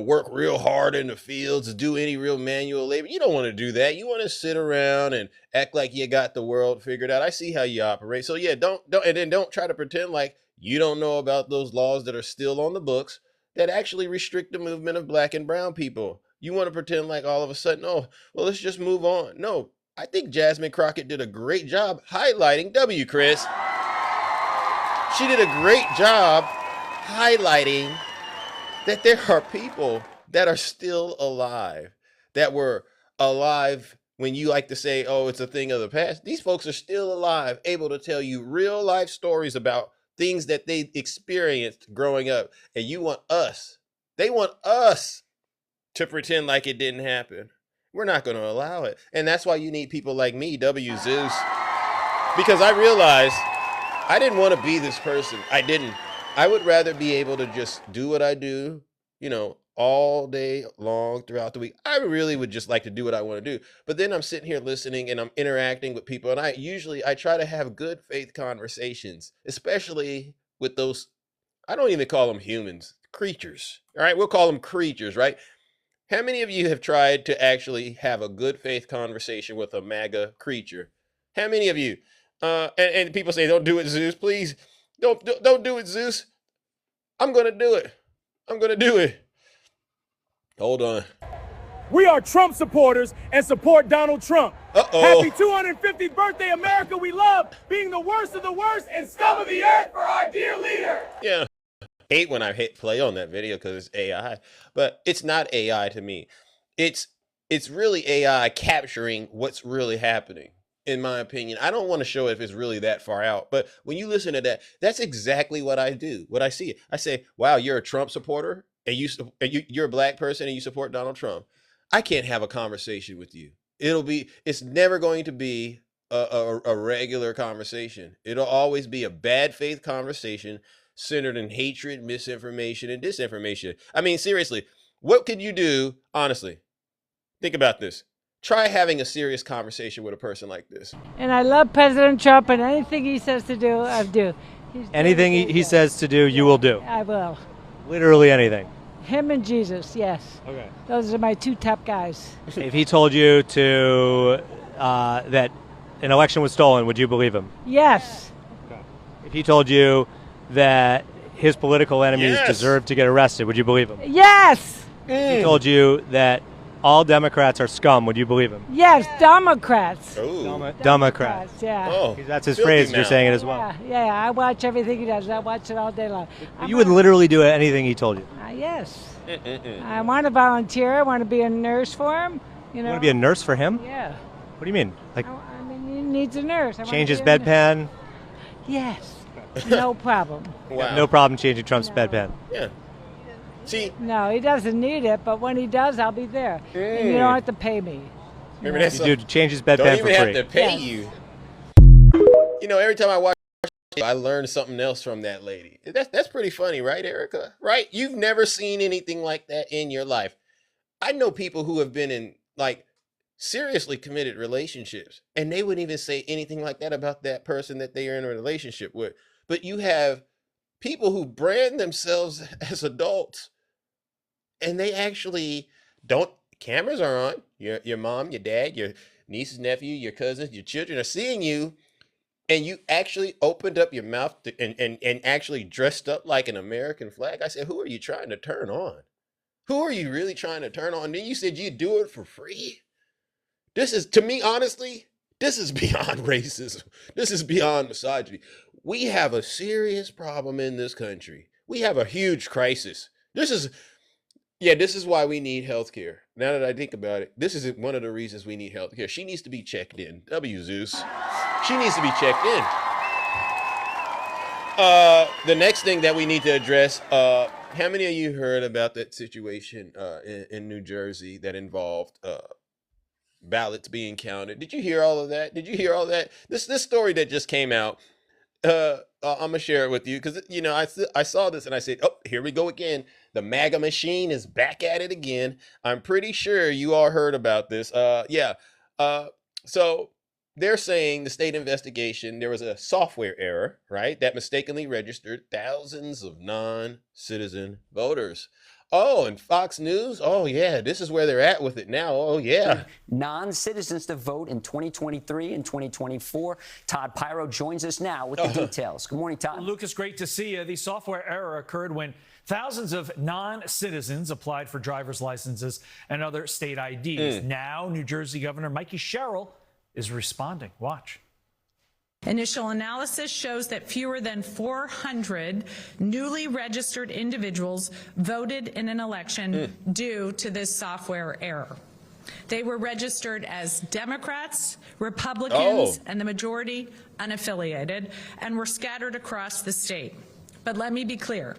work real hard in the fields, do any real manual labor. You don't want to do that. You want to sit around and act like you got the world figured out. I see how you operate. So yeah, don't try to pretend like you don't know about those laws that are still on the books that actually restrict the movement of black and brown people. You want to pretend like all of a sudden, oh, well, let's just move on. No, I think Jasmine Crockett did a great job highlighting W, Chris. She did a great job highlighting that there are people that are still alive, that were alive when you like to say, oh, it's a thing of the past. These folks are still alive, able to tell you real life stories about things that they experienced growing up. And they want us to pretend like it didn't happen. We're not going to allow it. And that's why you need people like me, W. Zeus, because I realized I didn't want to be this person. I didn't. I would rather be able to just do what I do, all day long throughout the week. I really would just like to do what I want to do. But then I'm sitting here listening and I'm interacting with people. And I try to have good faith conversations, especially with those, I don't even call them humans, creatures. All right, we'll call them creatures, right? How many of you have tried to actually have a good faith conversation with a MAGA creature? How many of you? And people say, don't do it, Zeus, please. Don't do it, Zeus. I'm going to do it. I'm going to do it. Hold on. We are Trump supporters and support Donald Trump. Uh-oh. Happy 250th birthday, America. We love being the worst of the worst and scum of the earth for our dear leader. Yeah. Hate when I hit play on that video because it's AI. But it's not AI to me. It's really AI capturing what's really happening. In my opinion, I don't want to show it if it's really that far out, but when you listen to that, that's exactly what I do. What I see, I say, wow, you're a Trump supporter and you're a black person and you support Donald Trump. I can't have a conversation with you. It's never going to be a regular conversation. It'll always be a bad faith conversation centered in hatred, misinformation, and disinformation. I mean, seriously, what could you do? Honestly, think about this. Try having a serious conversation with a person like this. And I love President Trump, and anything he says to do, I do. Anything he says to do, you will do? I will. Literally anything? Him and Jesus, yes. Okay. Those are my two top guys. If he told you that an election was stolen, would you believe him? Yes. Okay. If he told you that his political enemies deserve to get arrested, would you believe him? Yes. If he told you that all Democrats are scum, would you believe him? Yes, Democrats. Democrats. Yeah. Oh, that's his phrase. You're saying it as well. Yeah, I watch everything he does. I watch it all day long. You would literally do anything he told you? Yes. I want to volunteer. I want to be a nurse for him. You want to be a nurse for him? Yeah. What do you mean? Like, I mean, he needs a nurse. change his bedpan? Yes. No problem. Wow. No problem changing Trump's bedpan. Yeah. See? No, he doesn't need it, but when he does, I'll be there. And you don't have to pay me. Remember that you do change his bedpan for free. Don't even have to pay you. Every time I watch, I learn something else from that lady. That's pretty funny, right, Erica? Right? You've never seen anything like that in your life. I know people who have been in seriously committed relationships, and they wouldn't even say anything like that about that person that they are in a relationship with. But you have people who brand themselves as adults, and they actually don't. Cameras are on. Your mom, your dad, nieces, nephew, your cousins, your children are seeing you, and you actually opened up your mouth and actually dressed up like an American flag. I said, who are you trying to turn on? Who are you really trying to turn on? And then you said you'd do it for free. This is, to me, honestly, this is beyond racism. This is beyond misogyny. We have a serious problem in this country. We have a huge crisis. This is why we need health care. Now that I think about it, this is one of the reasons we need health care. She needs to be checked in. W. Zeus. She needs to be checked in. The next thing that we need to address, how many of you heard about that situation in New Jersey that involved ballots being counted? Did you hear all of that? This story that just came out, I'm gonna share it with you because I saw this and I said, oh, here we go again. The MAGA machine is back at it again. I'm pretty sure you all heard about this. So they're saying the state investigation, there was a software error, right, that mistakenly registered thousands of non-citizen voters. Oh, and Fox News? Oh, yeah, this is where they're at with it now. Oh, yeah. Non-citizens to vote in 2023 and 2024. Todd Pyro joins us now with the details. Good morning, Todd. Lucas, great to see you. The software error occurred when thousands of non-citizens applied for driver's licenses and other state IDs. Now, New Jersey Governor Mikey Sherrill is responding. Watch. Initial analysis shows that fewer than 400 newly registered individuals voted in an election due to this software error. They were registered as Democrats, Republicans, and the majority unaffiliated, and were scattered across the state. But let me be clear,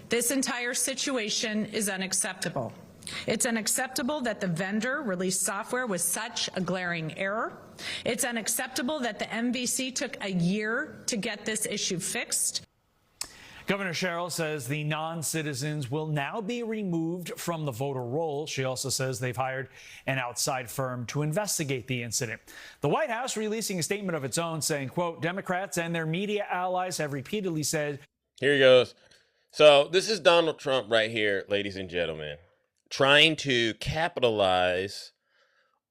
this entire situation is unacceptable. It's unacceptable that the vendor released software with such a glaring error. It's unacceptable that the MVC took a year to get this issue fixed. Governor Sherrill says the non-citizens will now be removed from the voter roll. She also says they've hired an outside firm to investigate the incident. The White House releasing a statement of its own saying, quote, Democrats and their media allies have repeatedly said. Here he goes. So this is Donald Trump right here, ladies and gentlemen, trying to capitalize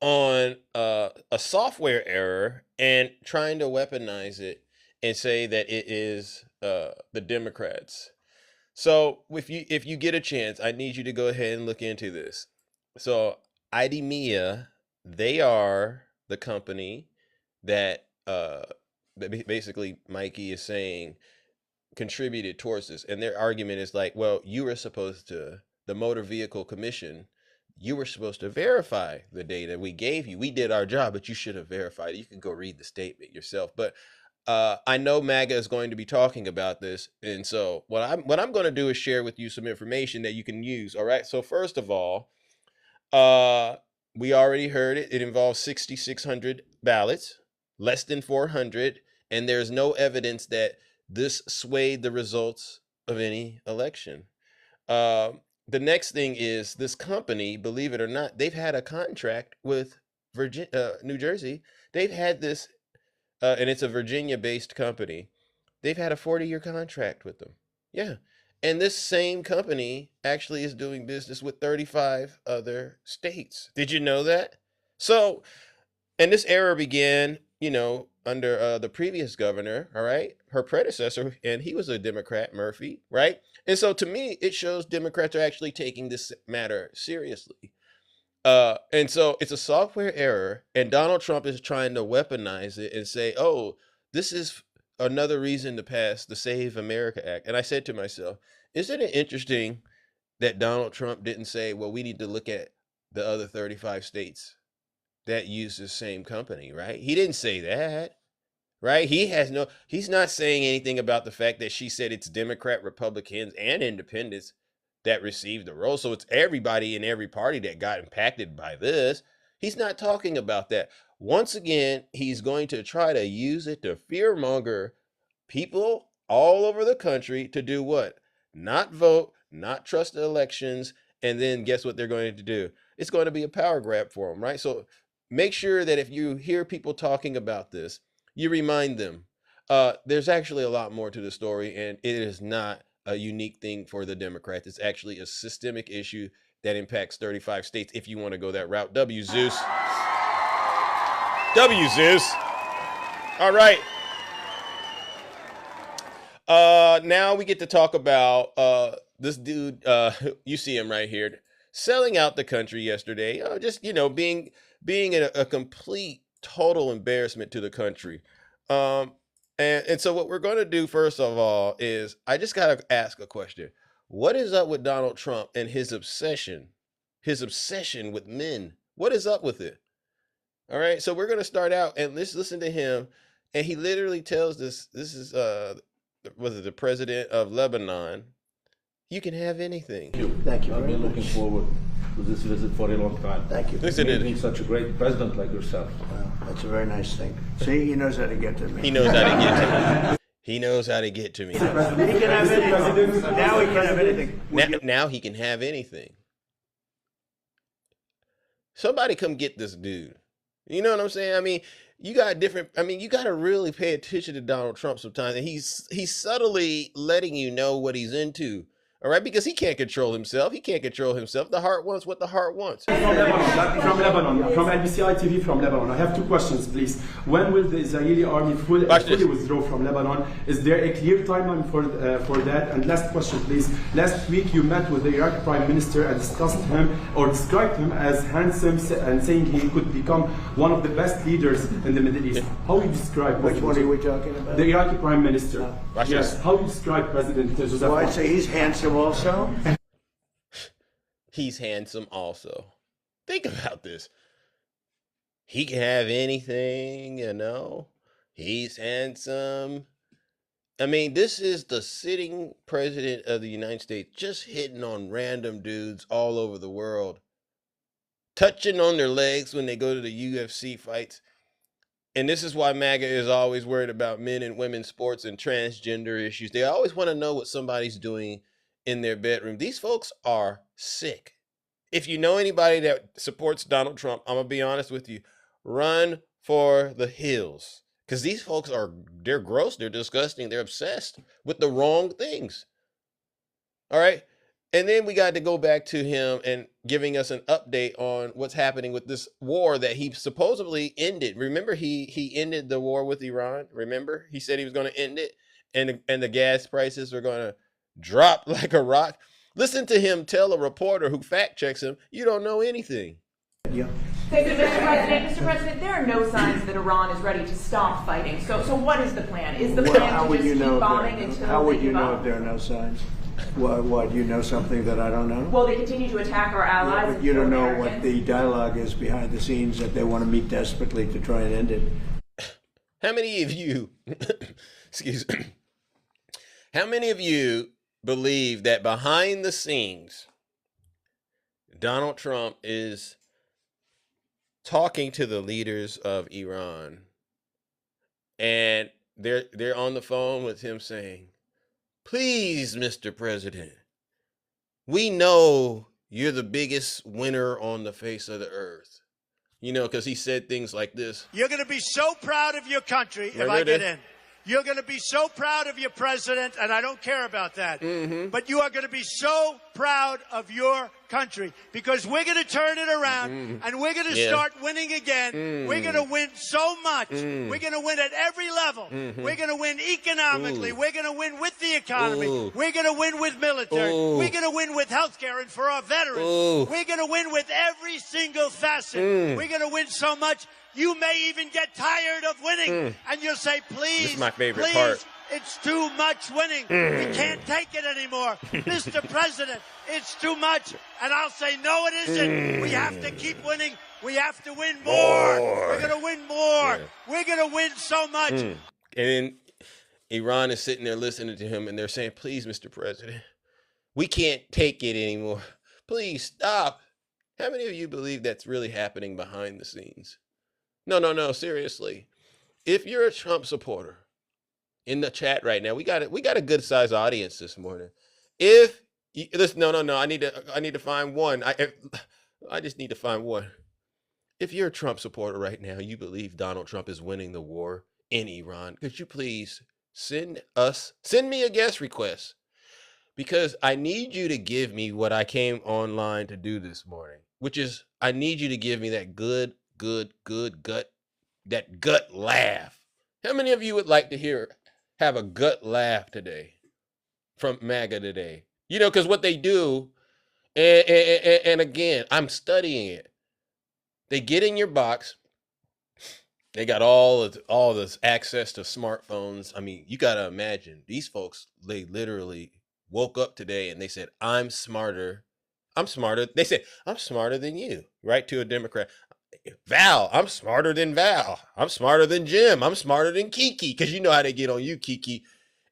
on a software error and trying to weaponize it and say that it is the Democrats. So if you get a chance, I need you to go ahead and look into this. So IDEMIA, they are the company that basically Mikey is saying contributed towards this. And their argument is like, well, you were supposed to, the Motor Vehicle Commission, you were supposed to verify the data we gave you. We did our job, but you should have verified it. You can go read the statement yourself. But I know MAGA is going to be talking about this. And so what I'm going to do is share with you some information that you can use. All right. So first of all, we already heard it. It involves 6,600 ballots, less than 400. And there's no evidence that this swayed the results of any election. The next thing is this company, believe it or not, they've had a contract with New Jersey. They've had this, and it's a Virginia-based company. They've had a 40-year contract with them. Yeah. And this same company actually is doing business with 35 other states. Did you know that? So, and this error began, under the previous governor, all right, her predecessor, and he was a Democrat, Murphy, right? And so to me, it shows Democrats are actually taking this matter seriously. And so it's a software error, and Donald Trump is trying to weaponize it and say, oh, this is another reason to pass the Save America Act. And I said to myself, isn't it interesting that Donald Trump didn't say, well, we need to look at the other 35 states that use the same company, right? He didn't say that, right? He's not saying anything about the fact that she said it's Democrat, Republicans, and independents that received the role. So it's everybody in every party that got impacted by this. He's not talking about that. Once again, he's going to try to use it to fearmonger people all over the country to do what? Not vote, not trust the elections, and then guess what they're going to do? It's going to be a power grab for them, right? So make sure that if you hear people talking about this, you remind them there's actually a lot more to the story, and it is not a unique thing for the Democrats. It's actually a systemic issue that impacts 35 states if you want to go that route. W. Zeus. W, Zeus. All right. Now we get to talk about this dude. You see him right here, selling out the country yesterday. Just being a complete, total embarrassment to the country. And so what we're going to do first of all is I just got to ask a question. What is up with Donald Trump and his obsession with men? What is up with it? All right. So we're going to start out and let's listen to him. And he literally tells this is, was it the president of Lebanon? You can have anything. Thank you. I've been looking forward to this visit for a long time. Thank you. For being such a great president like yourself. That's a very nice thing. See, he knows how to get to me. He knows how to get to me. He knows how to get to me. He can have anything. Now he can have anything. Now he can have anything. Somebody come get this dude. You know what I'm saying? I mean, you got to really pay attention to Donald Trump sometimes. And he's subtly letting you know what he's into. All right, because he can't control himself. The heart wants what the heart wants. From Lebanon, from LBCI TV from Lebanon. I have two questions, please. When will the Israeli army fully withdraw from Lebanon? Is there a clear timeline for that? And last question, please. Last week you met with the Iraqi Prime Minister and discussed him or described him as handsome and saying he could become one of the best leaders in the Middle East. How do you describe? Which one are we talking about? The Iraqi Prime Minister. No. Yes. How do you describe President Joseph? Well, I'd say he's handsome also. He's handsome also. Think about this. He can have anything, He's handsome. I mean, this is the sitting president of the United States just hitting on random dudes all over the world, touching on their legs when they go to the UFC fights. And this is why MAGA is always worried about men and women's sports and transgender issues. They always want to know what somebody's doing in their bedroom. These folks are sick. If you know anybody that supports Donald Trump, I'm going to be honest with you, run for the hills. Because these folks they're gross, they're disgusting, they're obsessed with the wrong things. All right? And then we got to go back to him and giving us an update on what's happening with this war that he supposedly ended. Remember, he ended the war with Iran. Remember, he said he was going to end it, and the gas prices are going to drop like a rock. Listen to him tell a reporter who fact checks him, "You don't know anything." Yeah. Mr. President, there are no signs that Iran is ready to stop fighting. So what is the plan? Is the plan to just keep bombing until how would they you give know up? if there are no signs? What, you know something that I don't know? Well, they continue to attack our allies. Yeah, but you don't know what the dialogue is behind the scenes, that they want to meet desperately to try and end it. How many of you, excuse me, how many of you believe that behind the scenes, Donald Trump is talking to the leaders of Iran and they're on the phone with him saying, "Please, Mr. President, we know you're the biggest winner on the face of the earth." Because he said things like this. You're going to be so proud of your country if I get in. You're going to be so proud of your president, and I don't care about that. But you are going to be so proud of your country because we're going to turn it around and we're going to start winning again. We're going to win so much. We're going to win at every level. We're going to win economically. We're going to win with the economy. We're going to win with military. We're going to win with healthcare and for our veterans. We're going to win with every single facet. We're going to win so much. You may even get tired of winning, and you'll say, "Please, this is my favorite please, part. It's too much winning. We can't take it anymore. Mr. President, it's too much." And I'll say, "No, it isn't. We have to keep winning. We have to win more. We're going to win more. We're going to win so much." And then Iran is sitting there listening to him, and they're saying, "Please, Mr. President, we can't take it anymore. Please stop." How many of you believe that's really happening behind the scenes? No, seriously. If you're a Trump supporter in the chat right now, we got a good sized audience this morning. If you, listen, no, I need to find one. I just need to find one. If you're a Trump supporter right now, you believe Donald Trump is winning the war in Iran, could you please send me a guest request? Because I need you to give me what I came online to do this morning, which is I need you to give me that good gut that gut laugh. How many of you would like to have a gut laugh today from MAGA today? You know, because what they do, and again, I'm studying it. They get in your box. They got all this access to smartphones. I mean, you got to imagine these folks, they literally woke up today and they said, I'm smarter. They said, I'm smarter than you, right? To a Democrat. Val, I'm smarter than Val. I'm smarter than Jim. I'm smarter than Kiki. Because you know how they get on you, Kiki.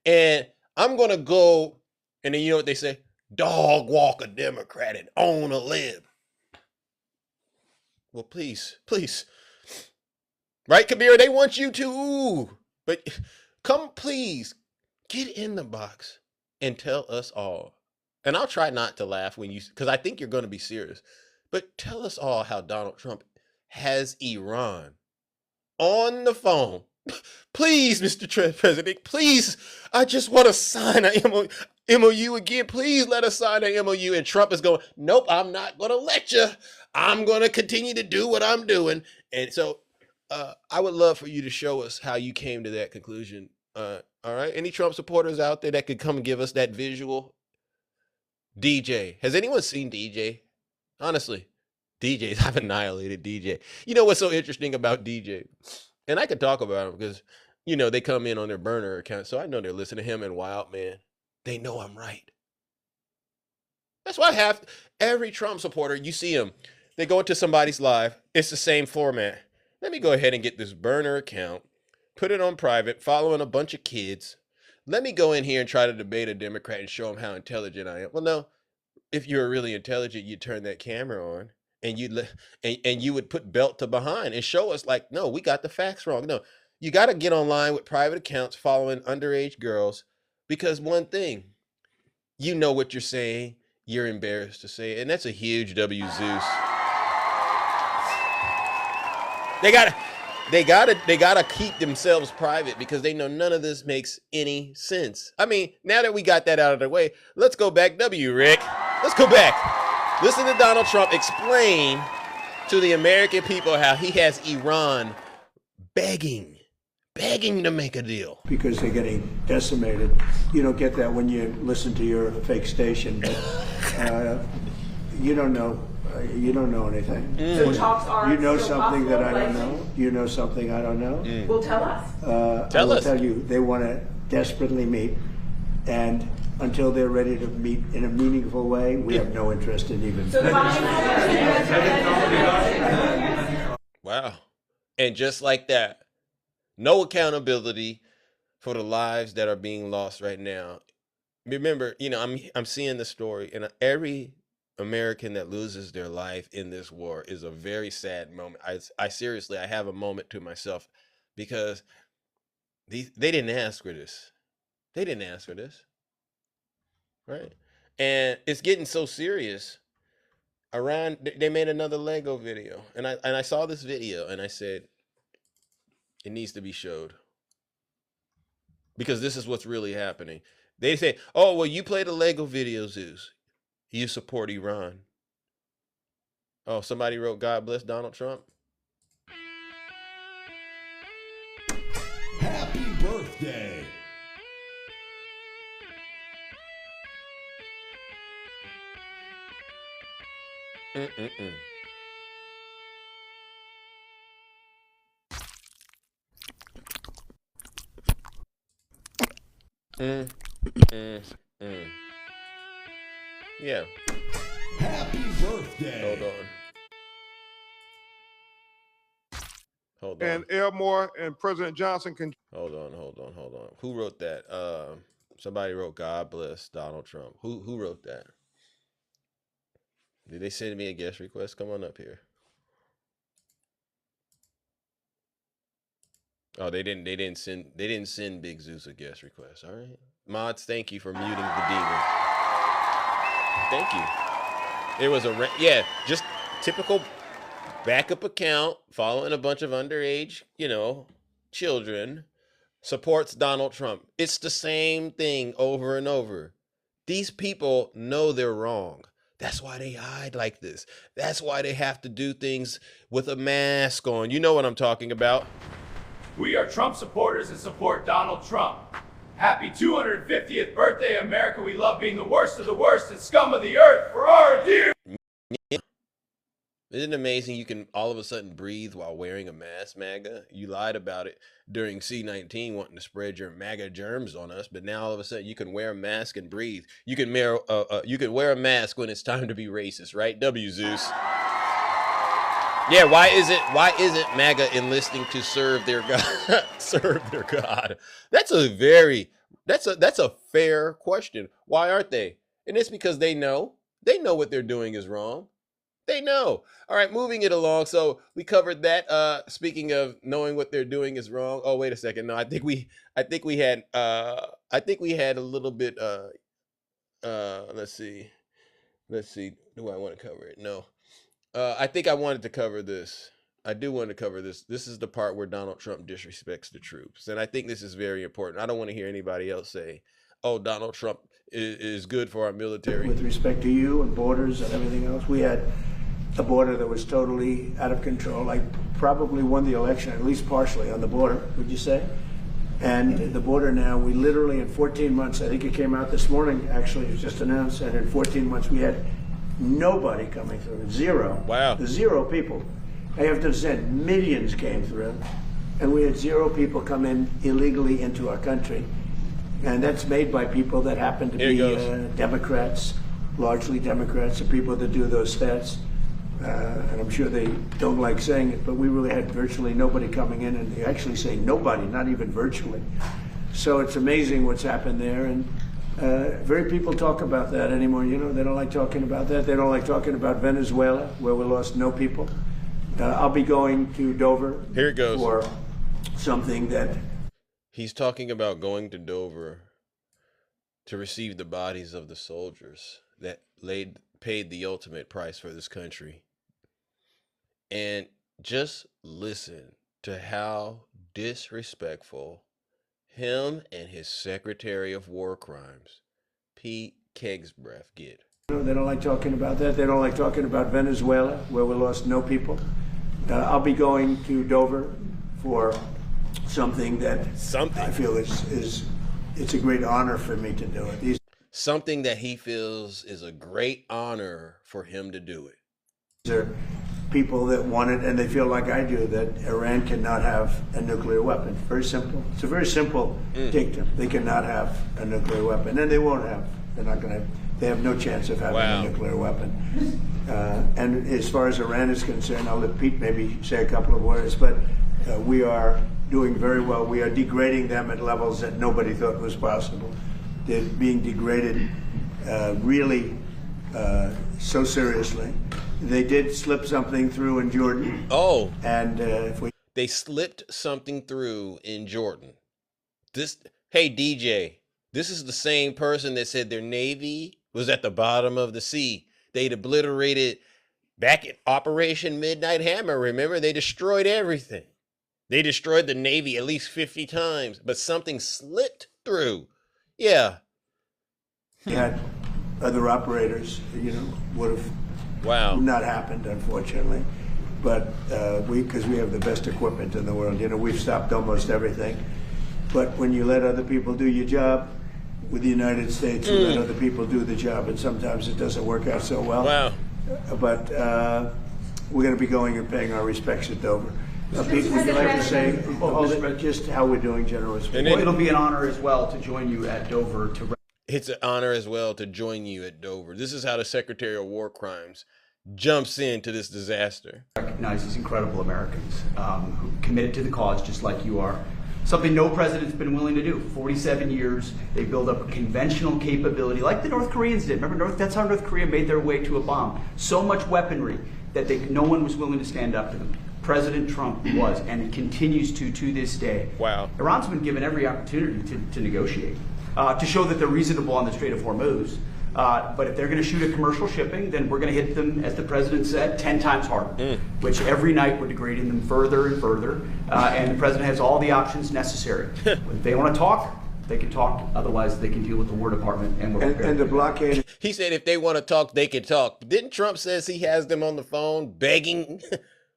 And I'm going to go, and then you know what they say? Dog walk a Democrat and own a lib. Well, please. Right, Kabir? They want you to. Ooh. But come, please, get in the box and tell us all. And I'll try not to laugh because I think you're going to be serious. But tell us all how Donald Trump has Iran on the phone. Please, Mr. President, please, I just want to sign an MOU again. Please let us sign an MOU. And Trump is going, nope, I'm not going to let you. I'm going to continue to do what I'm doing. And so I would love for you to show us how you came to that conclusion. All right. Any Trump supporters out there that could come and give us that visual? DJ. Has anyone seen DJ? Honestly, DJs, I've annihilated DJ. You know what's so interesting about DJ? And I could talk about him because, you know, they come in on their burner account. So I know they're listening to him and Wild Man. They know I'm right. That's why every Trump supporter, you see them, they go into somebody's live. It's the same format. Let me go ahead and get this burner account, put it on private, following a bunch of kids. Let me go in here and try to debate a Democrat and show them how intelligent I am. Well, no, if you're really intelligent, you turn that camera on and you would put belt to behind and show us like, no, we got the facts wrong. No, you got to get online with private accounts following underage girls because one thing, you know what you're saying, you're embarrassed to say it, and that's a huge W, Zeus. They gotta keep themselves private because they know none of this makes any sense. I mean, now that we got that out of the way, let's go back. W, Rick. Let's go back. Listen to Donald Trump explain to the American people how he has Iran begging to make a deal. Because they're getting decimated. You don't get that when you listen to your fake station, but you don't know. You don't know anything. So talks are you know still something that I don't likely? know. You know something I don't know. Well, tell us. I will tell you, they want to desperately meet, and until they're ready to meet in a meaningful way, we have no interest in even. Wow. And just like that, no accountability for the lives that are being lost right now. Remember, you know, I'm seeing the story, and every American that loses their life in this war is a very sad moment. I seriously, I have a moment to myself because they didn't ask for this. They didn't ask for this. Right. And it's getting so serious. They made another Lego video, and I saw this video and I said, it needs to be showed because this is what's really happening. They say, oh, well, you play the Lego video, Zeus. You support Iran. Oh, somebody wrote, God bless Donald Trump. Happy birthday. Yeah. Happy birthday. Hold on. And Elmore and President Johnson can. Hold on. Who wrote that? Somebody wrote, God bless Donald Trump. Who wrote that? Did they send me a guest request? Come on up here. Oh, they didn't send Big Zeus a guest request. All right. Mods, thank you for muting the demon. Thank you. It was just typical backup account following a bunch of underage, children, supports Donald Trump. It's the same thing over and over. These people know they're wrong. That's why they hide like this. That's why they have to do things with a mask on. You know what I'm talking about. We are Trump supporters and support Donald Trump. Happy 250th birthday, America. We love being the worst of the worst and scum of the earth for our dear. Yeah. Isn't it amazing you can all of a sudden breathe while wearing a mask, MAGA? You lied about it during C-19 wanting to spread your MAGA germs on us, but now all of a sudden you can wear a mask and breathe. You can wear a mask when it's time to be racist, right? W, Zeus. Yeah, why isn't MAGA enlisting to serve their God? Serve their God. That's a fair question. Why aren't they? And it's because they know what they're doing is wrong. They know. All right, moving it along. So we covered that. Speaking of knowing what they're doing is wrong. Oh, wait a second. No, I think we had a little bit. Let's see. Do I want to cover it? No. I think I wanted to cover this. I do want to cover this. This is the part where Donald Trump disrespects the troops, and I think this is very important. I don't want to hear anybody else say, "Oh, Donald Trump is good for our military." With respect to you and borders and everything else, we had a border that was totally out of control. I probably won the election, at least partially, on the border, would you say? And the border now, we literally in 14 months, I think it came out this morning, actually, it was just announced, and in 14 months we had nobody coming through, zero. Wow. Zero people. I have to say, millions came through, and we had zero people come in illegally into our country. And that's made by people that happen to be Democrats, largely Democrats, the people that do those stats. And I'm sure they don't like saying it, but we really had virtually nobody coming in, and they actually say nobody, not even virtually. So it's amazing what's happened there, and very people talk about that anymore. You know, they don't like talking about that. They don't like talking about Venezuela, where we lost no people. I'll be going to Dover. Here it goes. For something that... He's talking about going to Dover to receive the bodies of the soldiers that paid the ultimate price for this country. And just listen to how disrespectful him and his Secretary of War Crimes, Pete Kegsbreath, get. They don't like talking about that. They don't like talking about Venezuela, where we lost no people. I'll be going to Dover for something that I feel it's a great honor for me to do it. Something that he feels is a great honor for him to do it. These are people that want it, and they feel like I do, that Iran cannot have a nuclear weapon. Very simple. It's a very simple dictum. They cannot have a nuclear weapon, and they won't have. They're not going to. They have no chance of having a nuclear weapon. And as far as Iran is concerned, I'll let Pete maybe say a couple of words, but we are doing very well. We are degrading them at levels that nobody thought was possible. They're being degraded really so seriously. They did slip something through in Jordan. Oh. And they slipped something through in Jordan. Hey, DJ, this is the same person that said their Navy was at the bottom of the sea. They'd obliterated back at Operation Midnight Hammer. Remember, they destroyed everything. They destroyed the Navy at least 50 times, but something slipped through. Yeah. had other operators, would have not happened, unfortunately. But because we have the best equipment in the world, we've stopped almost everything. But when you let other people do your job, with the United States, you let other people do the job, and sometimes it doesn't work out so well. Wow. But we're going to be going and paying our respects at Dover. Pete, would you like to say just how we're doing, General? Well, it'll be an honor as well to join you at Dover. It's an honor as well to join you at Dover. This is how the Secretary of War Crimes jumps into this disaster. Recognize these incredible Americans who committed to the cause just like you are. Something no president's been willing to do. 47 years, they build up a conventional capability like the North Koreans did. Remember, that's how North Korea made their way to a bomb. So much weaponry that no one was willing to stand up to them. President Trump was, and it continues to this day. Wow. Iran's been given every opportunity to negotiate, to show that they're reasonable on the Strait of Hormuz. But if they're going to shoot at commercial shipping, then we're going to hit them, as the president said, 10 times harder, which every night we're degrading them further and further. And the president has all the options necessary. If they want to talk, They can talk. Otherwise, they can deal with the War Department and the blockade. He said if they want to talk, they can talk. Didn't Trump says he has them on the phone begging?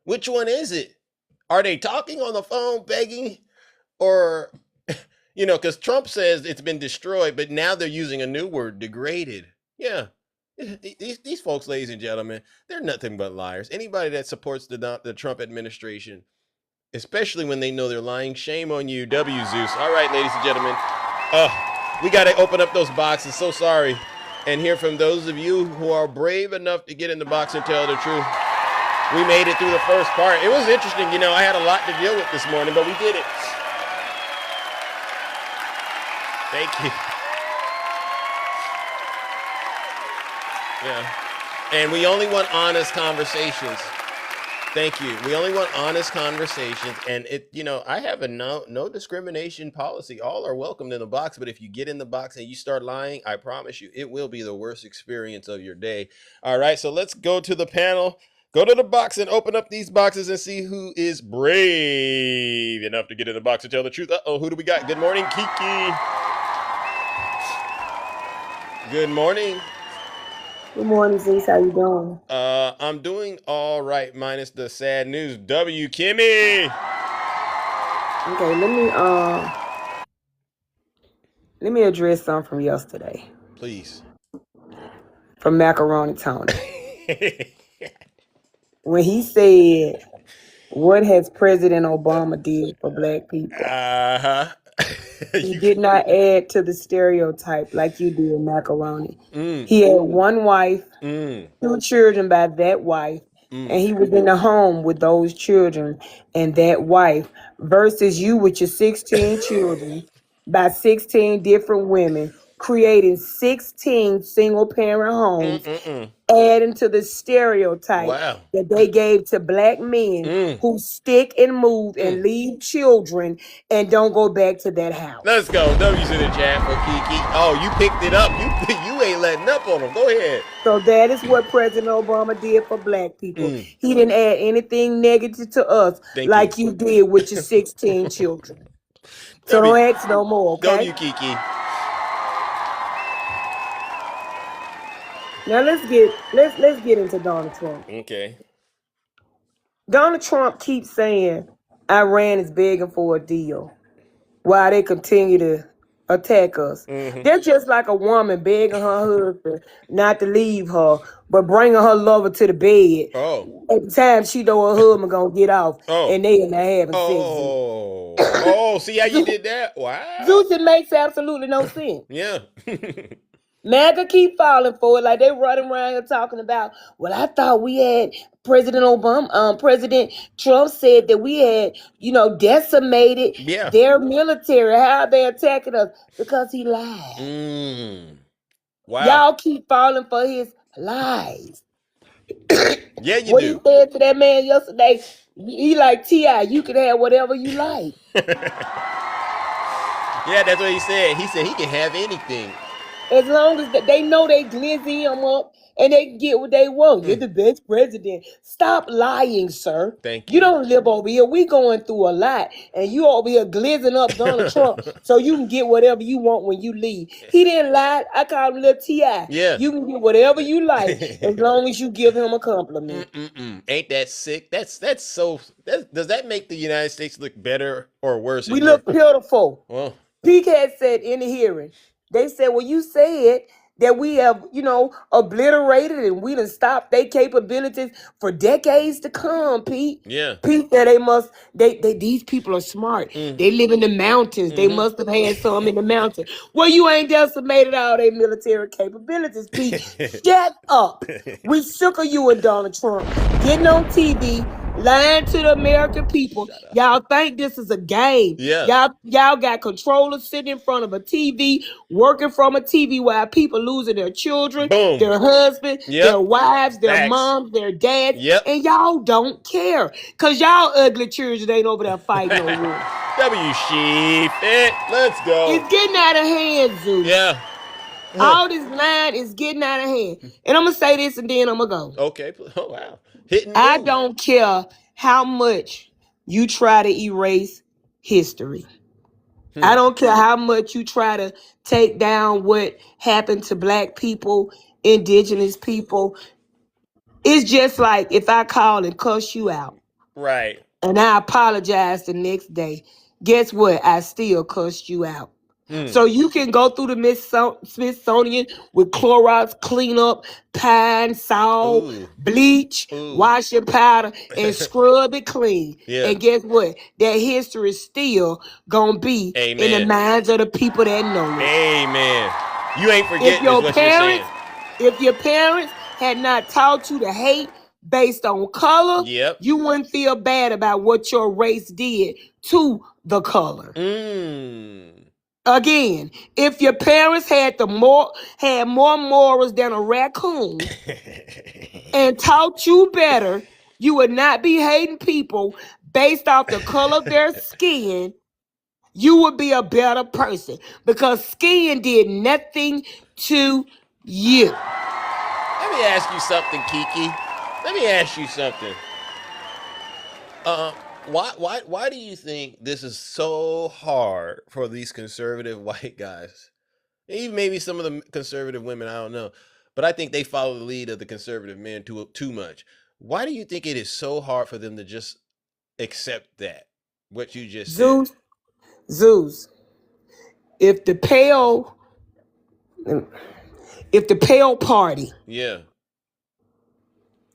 Which one is it? Are they talking on the phone begging? Or, because Trump says it's been destroyed, but now they're using a new word, degraded. Yeah. These folks, ladies and gentlemen, they're nothing but liars. Anybody that supports the Trump administration, especially when they know they're lying, shame on you. W. Zeus. All right, ladies and gentlemen. We got to open up those boxes. So sorry. And hear from those of you who are brave enough to get in the box and tell the truth. We made it through the first part. It was interesting. I had a lot to deal with this morning, but we did it. Thank you. Yeah. And we only want honest conversations. Thank you. We only want honest conversations. And I have a no discrimination policy. All are welcomed in the box. But if you get in the box and you start lying, I promise you, it will be the worst experience of your day. All right. So let's go to the panel. Go to the box and open up these boxes and see who is brave enough to get in the box and tell the truth. Who do we got? Good morning, Kiki. Good morning. Good morning, Zeus. How you doing? I'm doing all right, minus the sad news. W. Kimmy. Okay, let me address something from yesterday. Please. From Macaroni Tony. When he said, "What has President Obama did for black people?" He did not add to the stereotype like you did, Macaroni. He had one wife, 2 children by that wife, and he was in the home with those children and that wife, versus you with your 16 children by 16 different women, creating 16 single-parent homes, adding to the stereotype that they gave to black men who stick and move and leave children and don't go back to that house. Let's go. W's in the chat for Kiki. Oh, you picked it up. You ain't letting up on them. Go ahead. So that is what President Obama did for black people. He didn't add anything negative to us like you did with your 16 children. So don't ask no more, okay? W, Kiki. Now let's get into Donald Trump. Okay. Donald Trump keeps saying Iran is begging for a deal while they continue to attack us. They're just like a woman begging her husband not to leave her, but bringing her lover to the bed. At the time she know her husband gonna get off, and they in there having sex. See how you did that? Wow. Zeus, it makes absolutely no sense. Yeah. MAGA keep falling for it, like they running around here talking about, well, I thought we had President Trump said that we had, decimated their military. How are they attacking us? Because he lied. Wow. Y'all keep falling for his lies. Yeah, you what do. He said to that man yesterday, he like, T.I., you can have whatever you like. Yeah, that's what he said. He said he can have anything. As long as they know they glizzy him up and they can get what they want. You're the best president. Stop lying, sir. Thank you. You don't live over here. We going through a lot. And you over here glizzing up Donald Trump so you can get whatever you want when you leave. He didn't lie. I called him little T.I. Yeah. You can get whatever you like as long as you give him a compliment. Ain't that sick? Does that make the United States look better or worse? We look pitiful. Well, Peek had said in the hearing, they said, well, you said that we have, obliterated and we done stopped their capabilities for decades to come, Pete. Yeah. Pete said these people are smart. They live in the mountains. They must have had some in the mountains. Well, you ain't decimated all their military capabilities, Pete. Shut up. We sick of you and Donald Trump getting on TV, lying to the American people. Y'all think this is a game. Yeah. Y'all got controllers sitting in front of a TV, working from a TV while people losing their children, their husbands, their wives, their moms, their dads, and y'all don't care. Because y'all ugly children ain't over there fighting no war. W sheep it. Let's go. It's getting out of hand, Zeus. Yeah. All this line is getting out of hand. And I'm going to say this and then I'm going to go. Okay. Oh, wow. I don't care how much you try to erase history. I don't care how much you try to take down what happened to black people, indigenous people. It's just like if I call and cuss you out. Right. And I apologize the next day. Guess what? I still cussed you out. So you can go through the Smithsonian with Clorox cleanup, pine, salt, bleach, washing powder, and scrub it clean. Yeah. And guess what? That history is still gonna be in the minds of the people that know it. Amen. You ain't forgetting is what you're saying. If your parents had not taught you to hate based on color, you wouldn't feel bad about what your race did to the color. Again, if your parents had more morals than a raccoon and taught you better, you would not be hating people based off the color of their skin. You would be a better person because skin did nothing to you. Let me ask you something, Kiki. Let me ask you something. Why do you think this is so hard for these conservative white guys? Even maybe some of the conservative women, I don't know. But I think they follow the lead of the conservative men too much. Why do you think it is so hard for them to just accept that? What you just said? Zeus, if the pale party,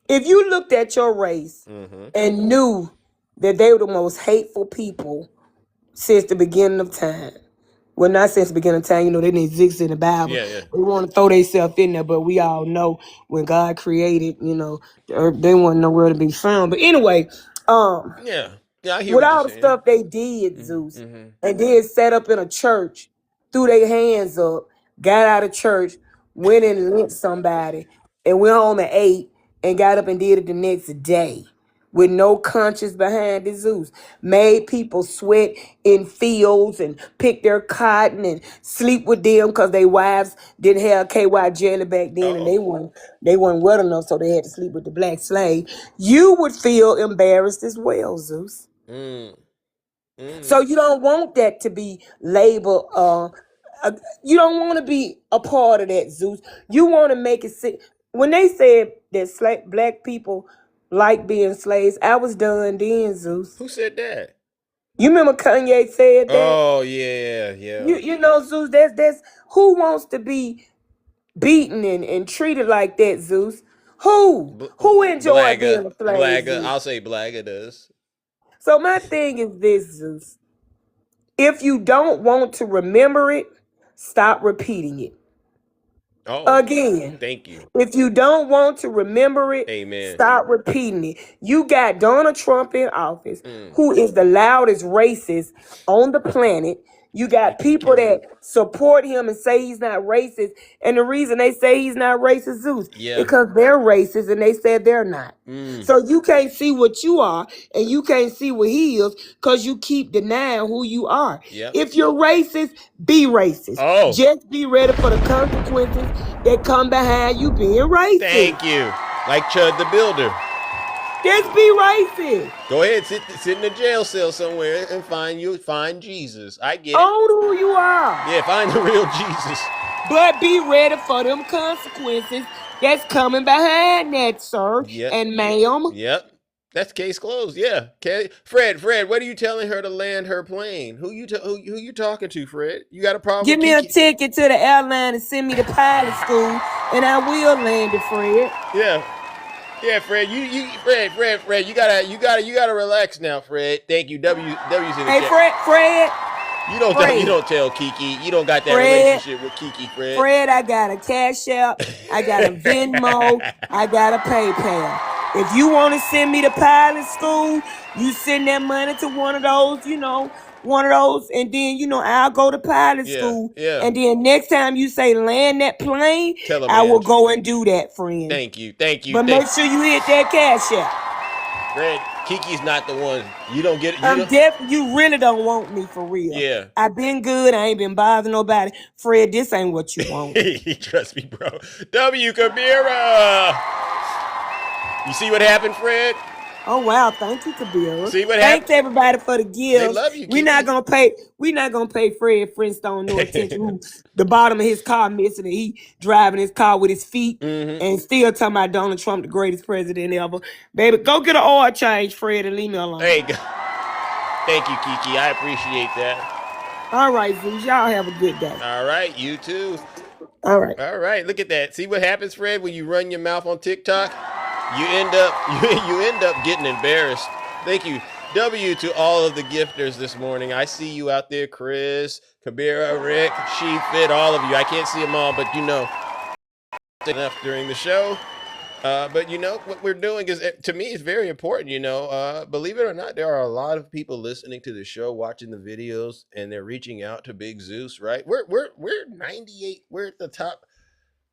if you looked at your race and knew that they were the most hateful people since the beginning of time. Well, not since the beginning of time, they didn't exist in the Bible. They want to throw themselves in there, but we all know when God created, the earth, they weren't nowhere to be found. But anyway, I hear with what all you're the saying. stuff they did, Zeus, and then set up in a church, threw their hands up, got out of church, went and lynched somebody, and went home at 8 and got up and did it the next day with no conscience behind it, Zeus. Made people sweat in fields and pick their cotton and sleep with them because their wives didn't have KY jelly back then and they weren't wet enough, so they had to sleep with the black slave. You would feel embarrassed as well, Zeus. So you don't want that to be labeled. You don't want to be a part of that, Zeus. You want to make it sick. When they said that black people like being slaves, I was done then, Zeus. Who said that? You remember Kanye said that? Oh yeah. You know, Zeus. That's who wants to be beaten and treated like that, Zeus. Who enjoyed being a slave? Blagger. I'll say Blagger does. So my thing is this, Zeus. If you don't want to remember it, stop repeating it. Again, thank you. If you don't want to remember it, stop repeating it. You got Donald Trump in office, who is the loudest racist on the planet. You got people that support him and say he's not racist. And the reason they say he's not racist, Zeus, because they're racist and they said they're not. So you can't see what you are and you can't see what he is because you keep denying who you are. If you're racist, be racist. Just be ready for the consequences that come behind you being racist. Thank you. Like Chud the Builder. Just be racist. Go ahead, sit in a jail cell somewhere and find Jesus. I get it. Own who you are. Yeah, find the real Jesus. But be ready for them consequences that's coming behind that, sir and ma'am. Yep. That's case closed. Yeah. Okay. Fred, what are you telling her to land her plane? Who you talking to, Fred? You got a problem? Give me a ticket to the airline and send me to pilot school, and I will land it, Fred. Yeah, Fred. Fred. You gotta relax now, Fred. Thank you. W's in the chat. Hey, Fred. You don't tell Kiki. You don't got that relationship with Kiki, Fred. Fred, I got a Cash App, I got a Venmo, I got a PayPal. If you want to send me to pilot school, you send that money to one of those, and then, I'll go to pilot school. And then next time you say land that plane, I will go and do that, friend. Thank you. But make sure you hit that Cash App. Fred, Kiki's not the one. You don't get You really don't want me for real. Yeah. I've been good. I ain't been bothering nobody. Fred, this ain't what you want. Trust me, bro. W. Kabira. You see what happened, Fred? Oh wow, thank you, Kabira. See what Thanks happened? everybody for the gifts. They love you, We're not gonna pay Fred Flintstone no attention who the bottom of his car missing and he driving his car with his feet and still talking about Donald Trump, the greatest president ever. Baby, go get an oil change, Fred, and leave me alone. There you go. Thank you, Kiki. I appreciate that. All right, Zeus. Y'all have a good day. All right, you too. All right. All right, look at that. See what happens, Fred, when you run your mouth on TikTok? You end up getting embarrassed. Thank you. W to all of the gifters this morning. I see you out there, Chris, Kabira, Rick, She Fit, all of you. I can't see them all, but enough during the show. But what we're doing is, to me, it's very important. Believe it or not, there are a lot of people listening to the show, watching the videos, and they're reaching out to Big Zeus. Right? We're 98. We're at the top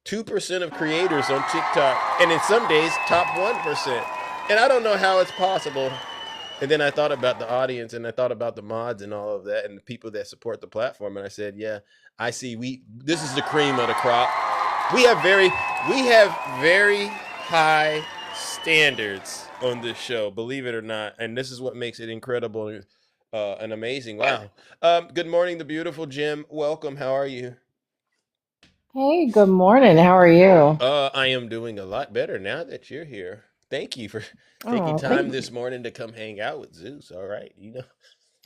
2% of creators on TikTok, and in some days, top 1%. And I don't know how it's possible. And then I thought about the audience, and I thought about the mods and all of that, and the people that support the platform. And I said, yeah, I see. This is the cream of the crop. We have very high standards on this show, believe it or not. And this is what makes it incredible and amazing. Wow. Good morning, the beautiful Jim. Welcome. How are you? Hey, good morning. How are you? I am doing a lot better now that you're here. Thank you for taking time this morning to come hang out with Zeus. All right.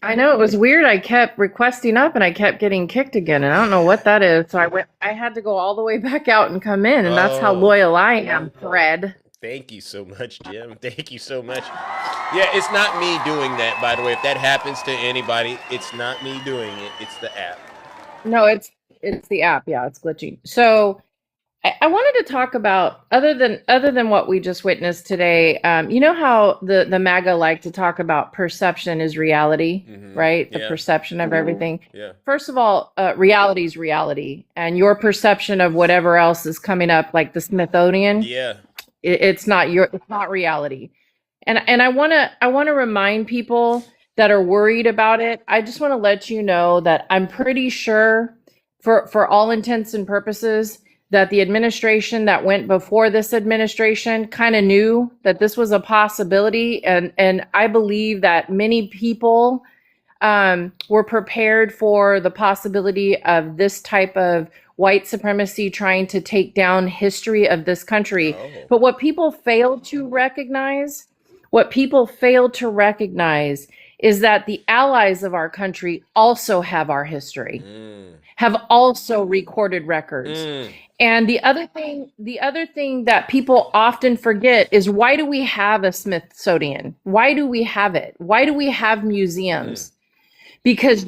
I know it was weird. I kept requesting up and I kept getting kicked again. And I don't know what that is. So I had to go all the way back out and come in. And that's how loyal I am, Fred. Thank you so much, Jim. Thank you so much. Yeah, it's not me doing that, by the way. If that happens to anybody, it's not me doing it. It's the app. No, it's the app. Yeah, it's glitching. So I wanted to talk about other than what we just witnessed today. You know how the MAGA like to talk about perception is reality, right? The perception of everything. Yeah. First of all, reality is reality, and your perception of whatever else is coming up, like the Smithsonian. Yeah. It's not reality. And I want to remind people that are worried about it. I just want to let you know that I'm pretty sure, for all intents and purposes, that the administration that went before this administration kind of knew that this was a possibility. And I believe that many people were prepared for the possibility of this type of white supremacy trying to take down history of this country. But what people fail to recognize is that the allies of our country also have our history, have also recorded records. And the other thing that people often forget is, why do we have a Smithsonian? Why do we have it? Why do we have museums? Because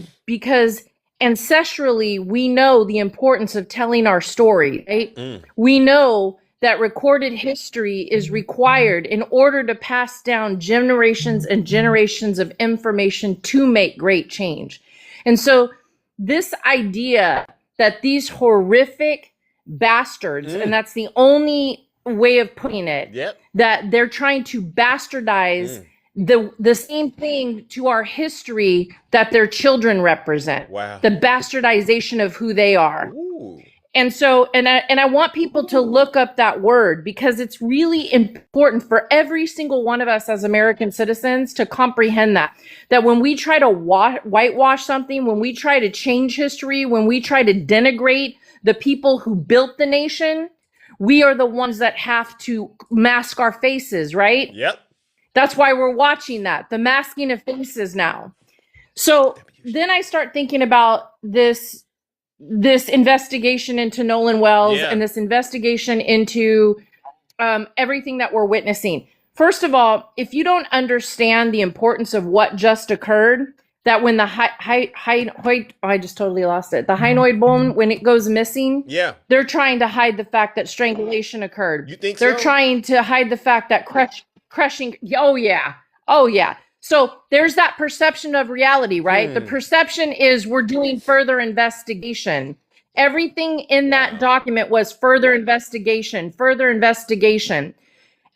ancestrally, we know the importance of telling our story, right? We know that recorded history is required in order to pass down generations and generations of information to make great change. And so this idea that these horrific bastards, and that's the only way of putting it, that they're trying to bastardize the same thing to our history that their children represent. Wow. The bastardization of who they are. And so, and I want people to look up that word, because it's really important for every single one of us as American citizens to comprehend that when we try to whitewash something, when we try to change history, when we try to denigrate the people who built the nation, we are the ones that have to mask our faces, right? Yep. That's why we're watching that, the masking of faces now. So then I start thinking about this investigation into Nolan Wells and this investigation into everything that we're witnessing. First of all, if you don't understand the importance of what just occurred, that when the I just totally lost it. The hyoid bone, when it goes missing, they're trying to hide the fact that strangulation occurred. You think they're so? trying to hide the fact that crushing. Oh yeah. So there's that perception of reality, right? The perception is we're doing further investigation. Everything in that document was further investigation.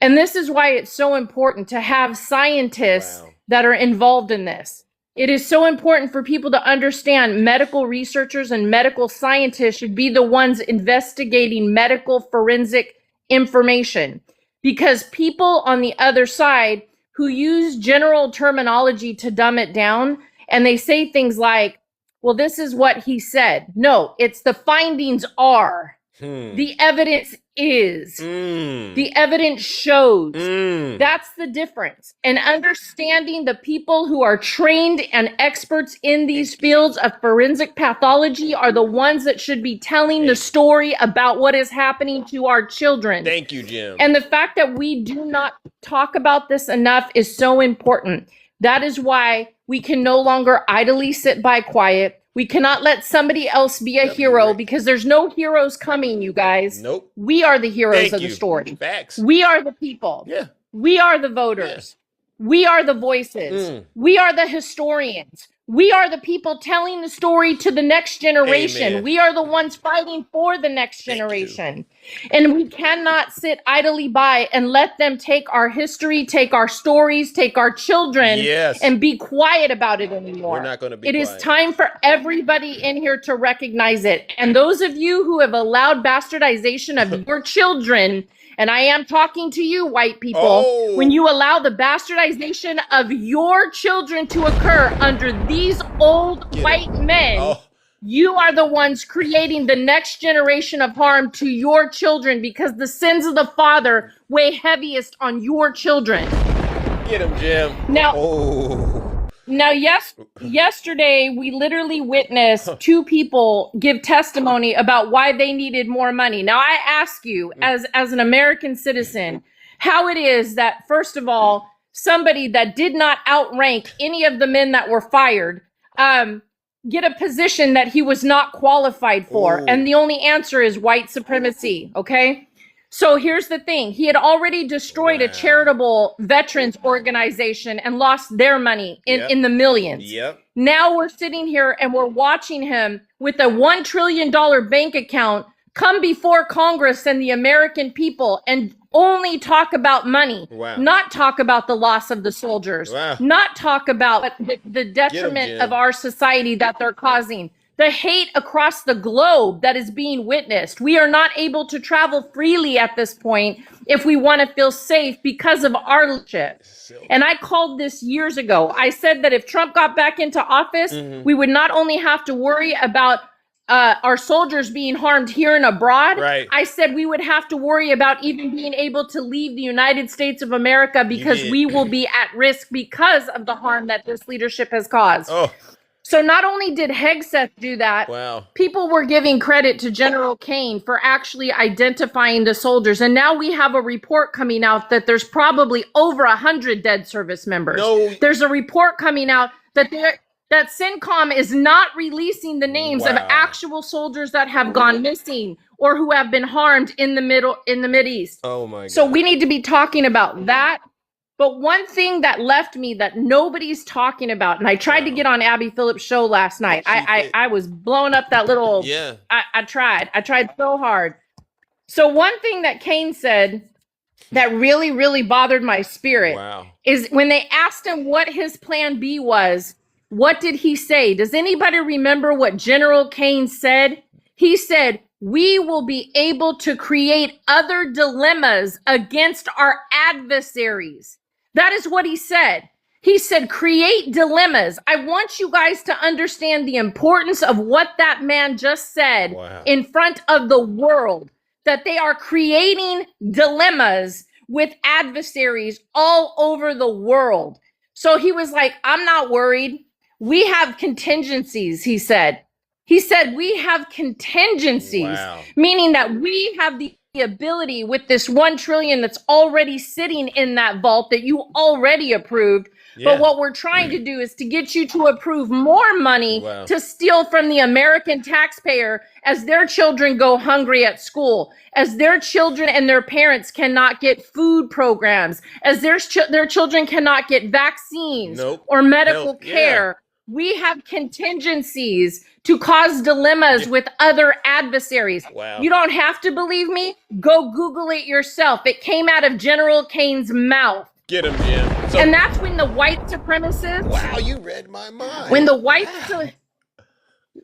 And this is why it's so important to have scientists that are involved in this. It is so important for people to understand medical researchers and medical scientists should be the ones investigating medical forensic information, because people on the other side who use general terminology to dumb it down. And they say things like, well, this is what he said. No, it's the findings are. The evidence is. The evidence shows. That's the difference. And understanding the people who are trained and experts in these fields of forensic pathology are the ones that should be telling the story about what is happening to our children. Thank you, Jim. And the fact that we do not talk about this enough is so important. That is why we can no longer idly sit by quiet. We cannot let somebody else be a hero because there's no heroes coming, you guys. Nope. We are the heroes Thank of you. the story. Facts. We are the people. Yeah. We are the voters. We are the voices. We are the historians. We are the people telling the story to the next generation. Amen. We are the ones fighting for the next generation. And we cannot sit idly by and let them take our history, take our stories, take our children, and be quiet about it anymore. We're not going to be It quiet. is time for everybody in here to recognize it. And those of you who have allowed bastardization of your children, and I am talking to you, white people, when you allow the bastardization of your children to occur under these old white men, you are the ones creating the next generation of harm to your children because the sins of the father weigh heaviest on your children. Get him, Jim. Now, yesterday, we literally witnessed two people give testimony about why they needed more money. Now, I ask you, as an American citizen, how it is that, first of all, somebody that did not outrank any of the men that were fired get a position that he was not qualified for. And the only answer is white supremacy, okay? So here's the thing. He had already destroyed a charitable veterans organization and lost their money in the millions. Now we're sitting here and we're watching him with a $1 trillion bank account come before Congress and the American people and only talk about money, not talk about the loss of the soldiers, not talk about the detriment of our society that they're causing. The hate across the globe that is being witnessed. We are not able to travel freely at this point if we want to feel safe because of our leadership. And I called this years ago. I said that if Trump got back into office, we would not only have to worry about our soldiers being harmed here and abroad. I said we would have to worry about even being able to leave the United States of America because we will be at risk because of the harm that this leadership has caused. So not only did Hegseth do that, people were giving credit to General Kane for actually identifying the soldiers. And now we have a report coming out that there's probably over 100 dead service members. There's a report coming out that that CENTCOM is not releasing the names of actual soldiers that have gone missing or who have been harmed in the Mideast. Oh my God. So we need to be talking about that. But one thing that left me that nobody's talking about, and I tried to get on Abby Phillips' show last night. I was blowing up that little, I tried so hard. So one thing that Kane said that really, really bothered my spirit is when they asked him what his plan B was, what did he say? Does anybody remember what General Kane said? He said, we will be able to create other dilemmas against our adversaries. That is what he said. He said, create dilemmas. I want you guys to understand the importance of what that man just said in front of the world, that they are creating dilemmas with adversaries all over the world. So he was like, I'm not worried. We have contingencies, he said. He said, we have contingencies, meaning that we have the ability with this $1 trillion that's already sitting in that vault that you already approved. But what we're trying to do is to get you to approve more money to steal from the American taxpayer as their children go hungry at school, as their children and their parents cannot get food programs, as their children cannot get vaccines or medical care. We have contingencies to cause dilemmas with other adversaries. You don't have to believe me. Go Google it yourself. It came out of General Kane's mouth. Get him, Jim. And that's when the white supremacists. Wow, you read my mind. When the white.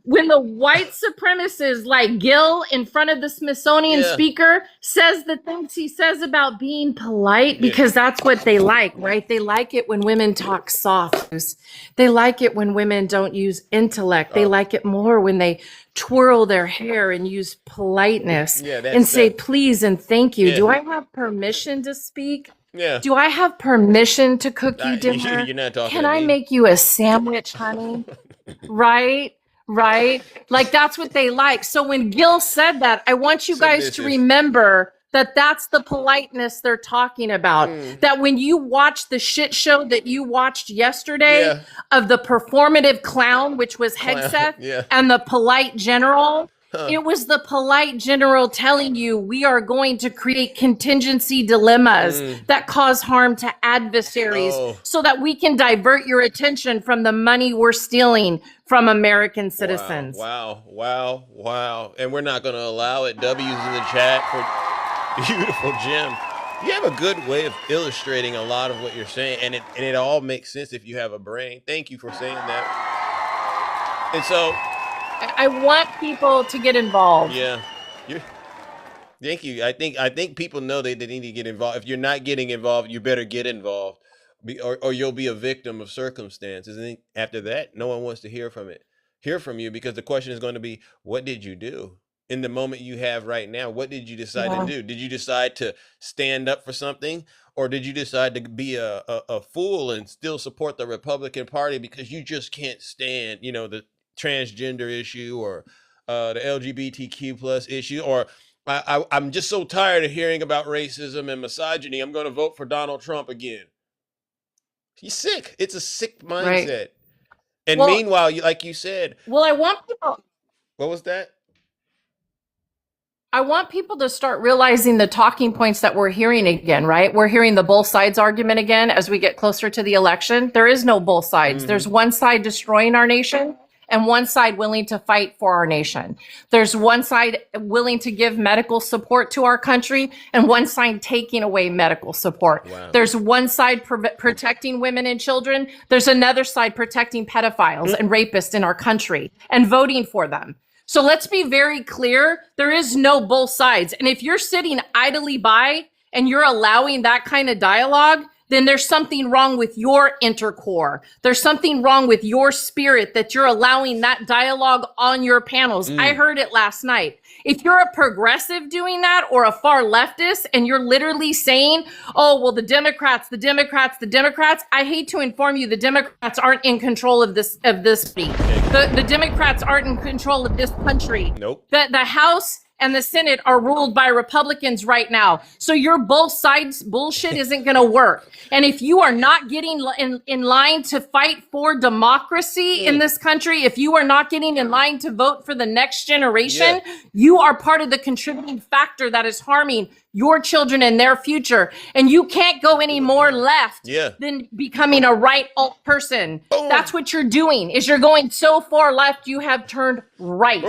when the white supremacist like Gil in front of the Smithsonian speaker says the things he says about being polite, because that's what they like, right? They like it when women talk soft. They like it when women don't use intellect. They like it more when they twirl their hair and use politeness and say please and thank you. Do I have permission to speak? Do I have permission to cook you dinner? You're not talking Can to I me. make you a sandwich, honey? Right? Like that's what they like. So when Gil said that, I want you guys to remember that that's the politeness they're talking about. That when you watch the shit show that you watched yesterday of the performative clown, which was Hegseth, and the polite general, it was the polite general telling you we are going to create contingency dilemmas that cause harm to adversaries so that we can divert your attention from the money we're stealing from American citizens. Wow. And we're not going to allow it. W's in the chat for beautiful Jim. You have a good way of illustrating a lot of what you're saying, and it all makes sense if you have a brain. Thank you for saying that. And so I want people to get involved. Thank you. I think people know they need to get involved. If you're not getting involved, you better get involved, or you'll be a victim of circumstances. And then after that, no one wants to hear from you, because the question is going to be, what did you do in the moment you have right now? What did you decide to do? Did you decide to stand up for something, or did you decide to be a fool and still support the Republican Party because you just can't stand, the transgender issue or the LGBTQ plus issue, or I'm just so tired of hearing about racism and misogyny, I'm going to vote for Donald Trump again. He's sick. It's a sick mindset. Right. And meanwhile, like you said, I want people. What was that? I want people to start realizing the talking points that we're hearing again, right? We're hearing the both sides argument again as we get closer to the election. There is no both sides. There's one side destroying our nation and one side willing to fight for our nation. There's one side willing to give medical support to our country and one side taking away medical support. Wow. There's one side protecting women and children. There's another side protecting pedophiles and rapists in our country and voting for them. So let's be very clear. There is no both sides. And if you're sitting idly by and you're allowing that kind of dialogue, then there's something wrong with your intercore. There's something wrong with your spirit that you're allowing that dialogue on your panels. I heard it last night. If you're a progressive doing that or a far leftist and you're literally saying, oh, well, the Democrats, I hate to inform you, the Democrats aren't in control of this city. The Democrats aren't in control of this country. Nope. The House and the Senate are ruled by Republicans right now. So your both sides bullshit isn't going to work. And if you are not getting in line to fight for democracy in this country, if you are not getting in line to vote for the next generation, you are part of the contributing factor that is harming your children and their future. And you can't go any more left than becoming a right alt person. That's what you're doing, is you're going so far left, you have turned right.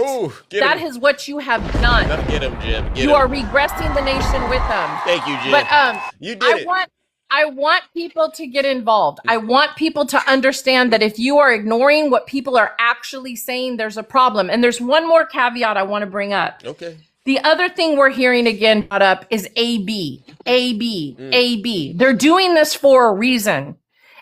That is what you have done. Get him, Jim. You are regressing the nation with them. Thank you, Jim. But you did I want people to get involved. I want people to understand that if you are ignoring what people are actually saying, there's a problem. And there's one more caveat I want to bring up. Okay. The other thing we're hearing again brought up is AB. They're doing this for a reason.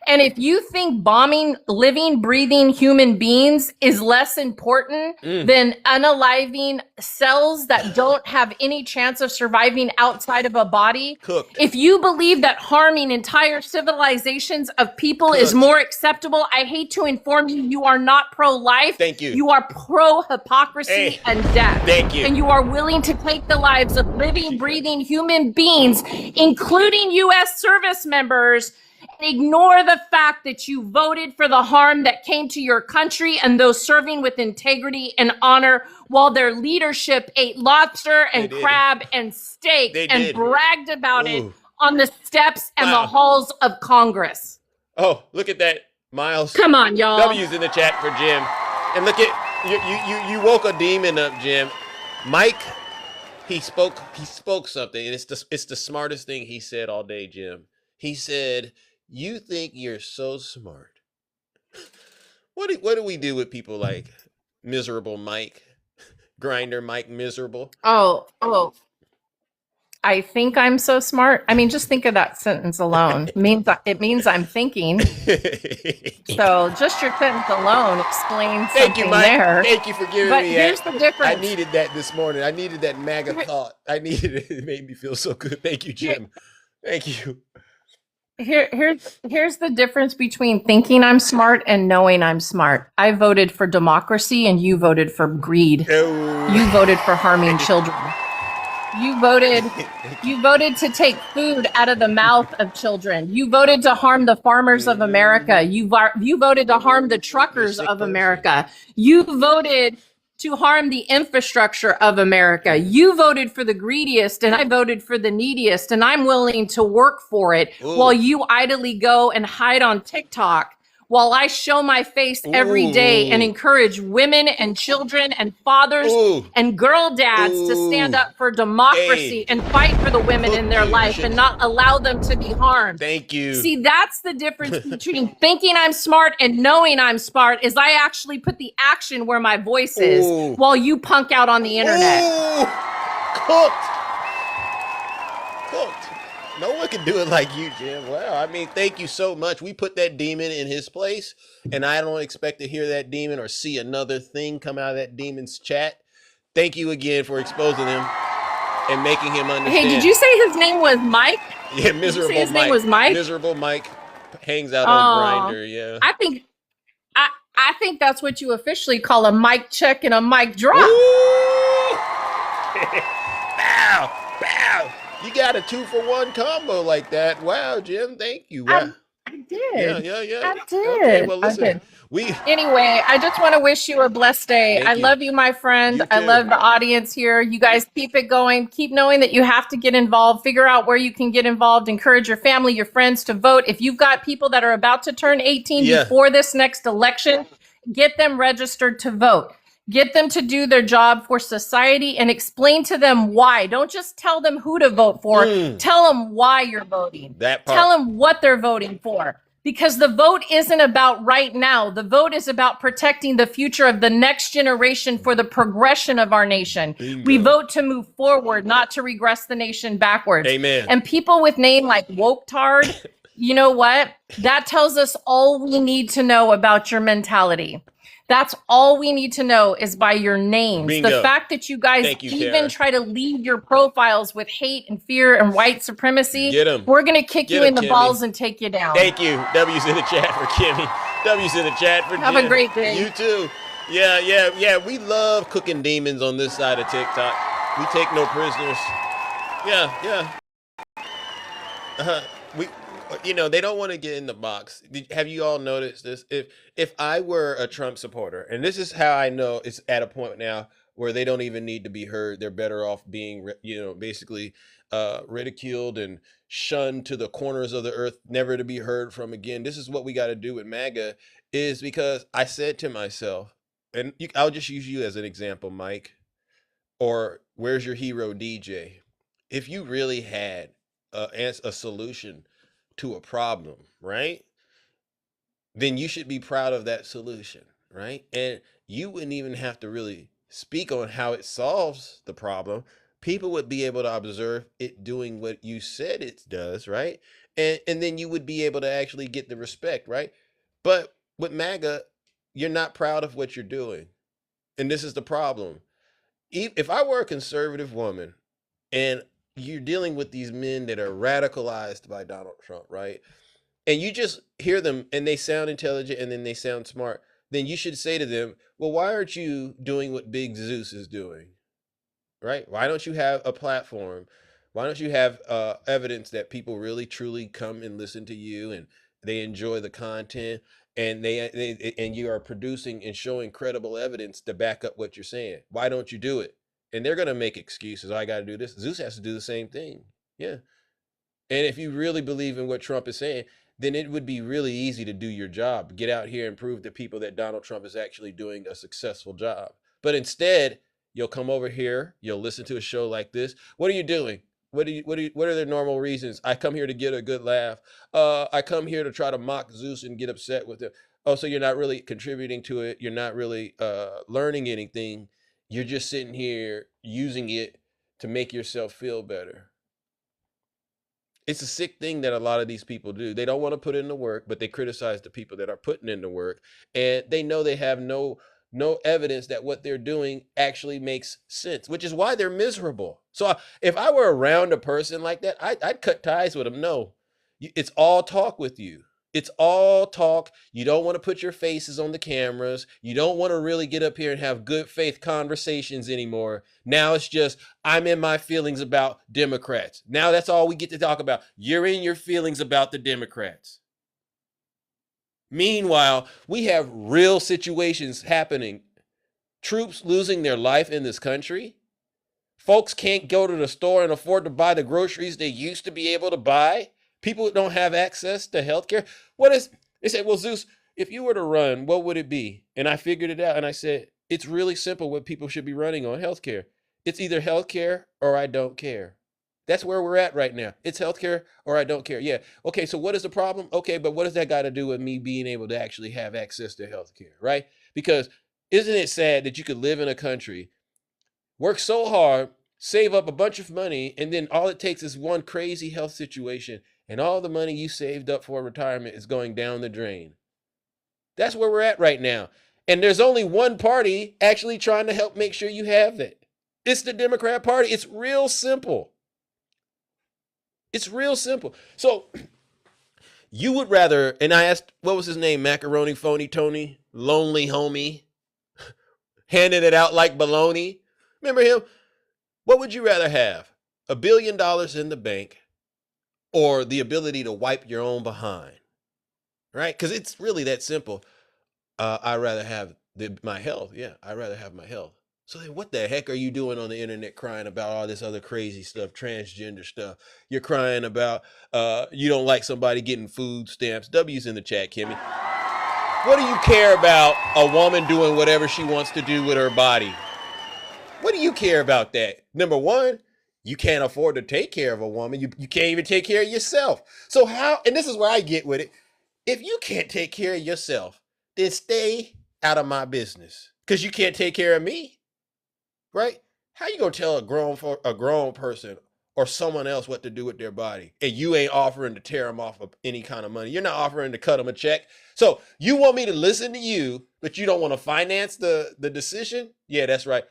And if you think bombing living, breathing human beings is less important than unaliving cells that don't have any chance of surviving outside of a body, if you believe that harming entire civilizations of people is more acceptable, I hate to inform you, you are not pro-life. Thank you. You are pro-hypocrisy and death. Thank you. And you are willing to take the lives of living, breathing human beings, including U.S. service members, and ignore the fact that you voted for the harm that came to your country and those serving with integrity and honor while their leadership ate lobster and crab and steak and bragged about it on the steps and the halls of Congress. Oh, look at that, Miles. Come on, y'all. W's in the chat for Jim. And look at, you woke a demon up, Jim. Mike, he spoke something, and it's the smartest thing he said all day, Jim. He said, you think you're so smart. What do we do with people like Miserable Mike. Grinder Mike Miserable. Oh. I think I'm so smart. I mean, just think of that sentence alone. It means I'm thinking. So just your sentence alone explains Thank you, something Mike. there. Thank you for giving But me here's that. the difference. I needed that this morning. I needed that MAGA thought. I needed it. It made me feel so good. Thank you, Jim. Thank you. Here's the difference between thinking I'm smart and knowing I'm smart. I voted for democracy and you voted for greed. You voted for harming children. You voted to take food out of the mouth of children. You voted to harm the farmers of America. You voted to harm the truckers of America. You voted to harm the infrastructure of America. You voted for the greediest and I voted for the neediest, and I'm willing to work for it while you idly go and hide on TikTok while I show my face every day and encourage women and children and fathers and girl dads to stand up for democracy and fight for the women in their life and not allow them to be harmed. Thank you. See, that's the difference between thinking I'm smart and knowing I'm smart, is I actually put the action where my voice is while you punk out on the internet. Cooked. No one can do it like you, Jim. Wow. I mean, thank you so much. We put that demon in his place, and I don't expect to hear that demon or see another thing come out of that demon's chat. Thank you again for exposing him and making him understand. Hey, did you say his name was Mike? Yeah, Miserable Did you say his Mike. name was Mike? Miserable Mike hangs out on Grindr, yeah. I think that's what you officially call a mic check and a mic drop. Bow, bow. You got a 2-for-1 combo like that. Wow, Jim, thank you. Wow. I did. Yeah. I did. Okay, well, listen. I did. Anyway, I just want to wish you a blessed day. I love you, my friend. I love the audience here. You guys keep it going. Keep knowing that you have to get involved. Figure out where you can get involved. Encourage your family, your friends to vote. If you've got people that are about to turn 18 before this next election, get them registered to vote. Get them to do their job for society and explain to them why. Don't just tell them who to vote for. Tell them why you're voting. That part. Tell them what they're voting for. Because the vote isn't about right now. The vote is about protecting the future of the next generation for the progression of our nation. Bingo. We vote to move forward, not to regress the nation backwards. Amen. And people with names like Woke-tard, you know what? That tells us all we need to know about your mentality. That's all we need to know is by your names. Bingo. The fact that you guys even try to lead your profiles with hate and fear and white supremacy, we're going to kick you in the balls and take you down. Thank you. W's in the chat for Kimmy. W's in the chat for Jim. Have a great day. You too. Yeah. We love cooking demons on this side of TikTok. We take no prisoners. Yeah. They don't want to get in the box. Have you all noticed this? If I were a Trump supporter, and this is how I know it's at a point now where they don't even need to be heard. They're better off being, basically ridiculed and shunned to the corners of the earth, never to be heard from again. This is what we got to do with MAGA, is because I said to myself, and I'll just use you as an example, Mike, or Where's Your Hero DJ? If you really had a solution to a problem, right? Then you should be proud of that solution, right? And you wouldn't even have to really speak on how it solves the problem. People would be able to observe it doing what you said it does, right? And then you would be able to actually get the respect, right? But with MAGA, you're not proud of what you're doing. And this is the problem. If I were a conservative woman and you're dealing with these men that are radicalized by Donald Trump, right? And you just hear them and they sound intelligent and then they sound smart, then you should say to them, well, why aren't you doing what Big Zeus is doing, right? Why don't you have a platform? Why don't you have evidence that people really, truly come and listen to you and they enjoy the content and and you are producing and showing credible evidence to back up what you're saying? Why don't you do it? And they're going to make excuses. I got to do this. Zeus has to do the same thing. Yeah. And if you really believe in what Trump is saying, then it would be really easy to do your job. Get out here and prove to people that Donald Trump is actually doing a successful job. But instead, you'll come over here, you'll listen to a show like this. What are you doing? What are their normal reasons? I come here to get a good laugh. I come here to try to mock Zeus and get upset with him. Oh, so you're not really contributing to it. You're not really learning anything. You're just sitting here using it to make yourself feel better. It's a sick thing that a lot of these people do. They don't want to put in the work, but they criticize the people that are putting in the work. And they know they have no evidence that what they're doing actually makes sense, which is why they're miserable. So if I were around a person like that, I'd cut ties with them. No, it's all talk with you. It's all talk. You don't want to put your faces on the cameras. You don't want to really get up here and have good faith conversations anymore. Now it's just, I'm in my feelings about Democrats. Now that's all we get to talk about. You're in your feelings about the Democrats. Meanwhile, we have real situations happening. Troops losing their life in this country. Folks can't go to the store and afford to buy the groceries they used to be able to buy. People don't have access to healthcare. They said, well, Zeus, if you were to run, what would it be? And I figured it out. And I said, it's really simple what people should be running on: healthcare. It's either healthcare or I don't care. That's where we're at right now. It's healthcare or I don't care. Yeah. Okay. So what is the problem? Okay. But what does that got to do with me being able to actually have access to healthcare? Right? Because isn't it sad that you could live in a country, work so hard, save up a bunch of money, and then all it takes is one crazy health situation, and all the money you saved up for retirement is going down the drain. That's where we're at right now. And there's only one party actually trying to help make sure you have it. It's the Democrat Party. It's real simple. It's real simple. So you would rather, and I asked, what was his name? Macaroni Phony Tony? Lonely Homie? Handing it out like baloney? Remember him? What would you rather have? $1 billion in the bank, or the ability to wipe your own behind? Right? Because it's really that simple. I'd rather have my health. Yeah, I'd rather have my health. So then what the heck are you doing on the internet crying about all this other crazy stuff, transgender stuff? You're crying about you don't like somebody getting food stamps. W's in the chat, Kimmy. What do you care about a woman doing whatever she wants to do with her body? What do you care about that? Number one, you can't afford to take care of a woman. You can't even take care of yourself. So how, and this is where I get with it. If you can't take care of yourself, then stay out of my business, because you can't take care of me, right? How you gonna tell a grown person or someone else what to do with their body, and you ain't offering to tear them off of any kind of money? You're not offering to cut them a check. So you want me to listen to you, but you don't want to finance the decision? Yeah, that's right.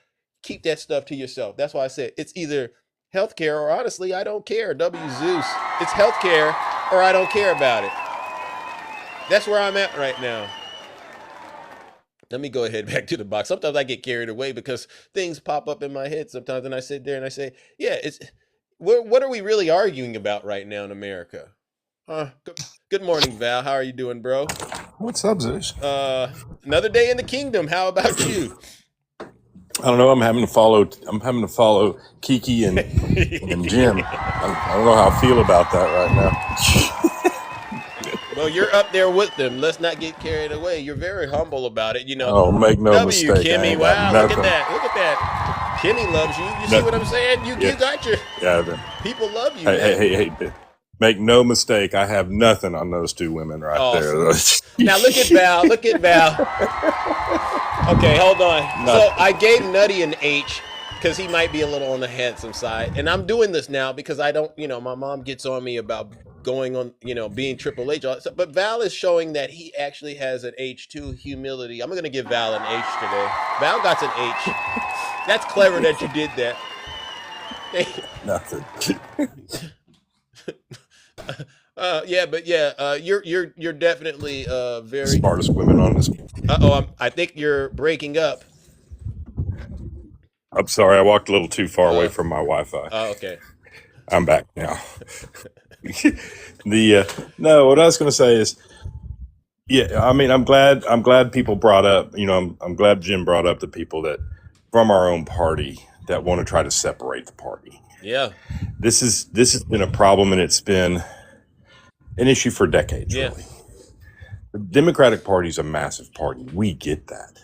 Keep that stuff to yourself. That's why I said it's either healthcare or, honestly, I don't care. W Zeus. It's healthcare or I don't care about it. That's where I'm at right now. Let me go ahead back to the box. Sometimes I get carried away because things pop up in my head sometimes, and I sit there and I say, yeah, what are we really arguing about right now in America? Good morning, Val. How are you doing, bro? What's up, Zeus? Another day in the kingdom. How about you? I don't know. I'm having to follow Kiki and Jim. I don't know how I feel about that right now. Well, you're up there with them. Let's not get carried away. You're very humble about it, you know. Oh, make no mistake. Kimmy. Wow, look at that. Look at that. Kimmy loves you. You see what I'm saying? You got your... Yeah. People love you. Hey. Make no mistake. I have nothing on those two women there. Now look at Val. Look at Val. Okay, hold on. So I gave Nutty an H because he might be a little on the handsome side. And I'm doing this now because I don't, my mom gets on me about going on, being Triple H. But Val is showing that he actually has an H2, humility. I'm going to give Val an H today. Val got an H. That's clever that you did that. Nothing. You're definitely very smartest women on this. I think you're breaking up. I'm sorry, I walked a little too far away from my Wi-Fi. Oh, okay. I'm back now. No, what I was going to say is, I'm glad people brought up, I'm glad Jim brought up the people that from our own party that want to try to separate the party. Yeah. This has been a problem, and it's been an issue for decades, yeah. Really. The Democratic Party is a massive party. We get that.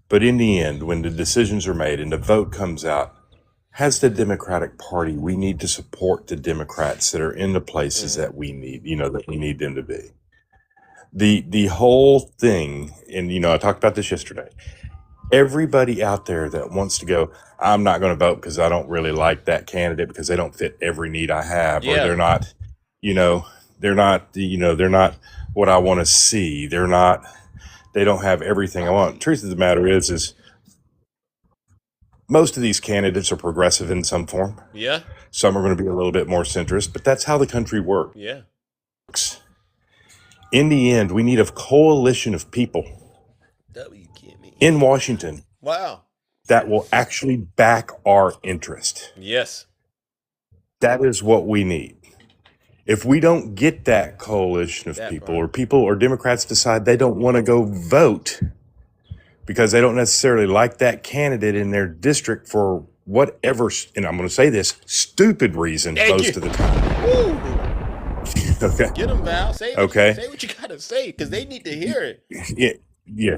But in the end, when the decisions are made and the vote comes out, as the Democratic Party, we need to support the Democrats that are in the places that we need, that we need them to be. The whole thing, and I talked about this yesterday. Everybody out there that wants to go, I'm not going to vote because I don't really like that candidate because they don't fit every need I have, or they're not, they're not what I want to see. They don't have everything I want. Truth of the matter is most of these candidates are progressive in some form. Yeah. Some are going to be a little bit more centrist, but that's how the country works. Yeah. In the end, we need a coalition of people in Washington. Wow. That will actually back our interest. Yes. That is what we need. If we don't get that coalition of people or Democrats decide they don't want to go vote because they don't necessarily like that candidate in their district for whatever, and I'm going to say this, stupid reason most of the time. Woo. Okay. Get them, Val. Say what you got to say because they need to hear it. Yeah.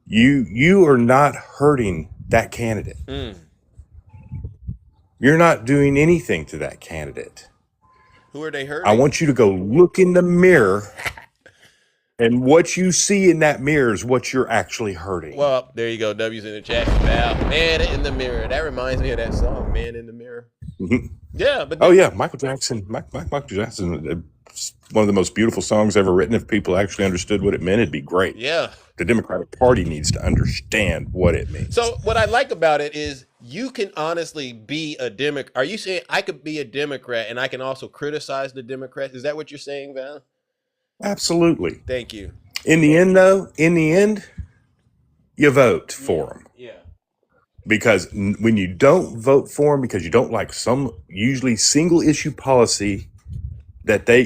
You are not hurting that candidate. You're not doing anything to that candidate. Who are they hurting? I want you to go look in the mirror, and what you see in that mirror is what you're actually hurting. Well, there you go. W's in the chat. Val, Man in the Mirror. That reminds me of that song, Man in the Mirror. Yeah, but Michael Jackson. Michael Jackson. One of the most beautiful songs ever written. If people actually understood what it meant, it'd be great. Yeah. The Democratic Party needs to understand what it means. So what I like about it is you can honestly be a Democrat. Are you saying I could be a Democrat and I can also criticize the Democrats? Is that what you're saying, Val? Absolutely. Thank you. In the end, though, you vote for them. Yeah. Because when you don't vote for them because you don't like some usually single issue policy that they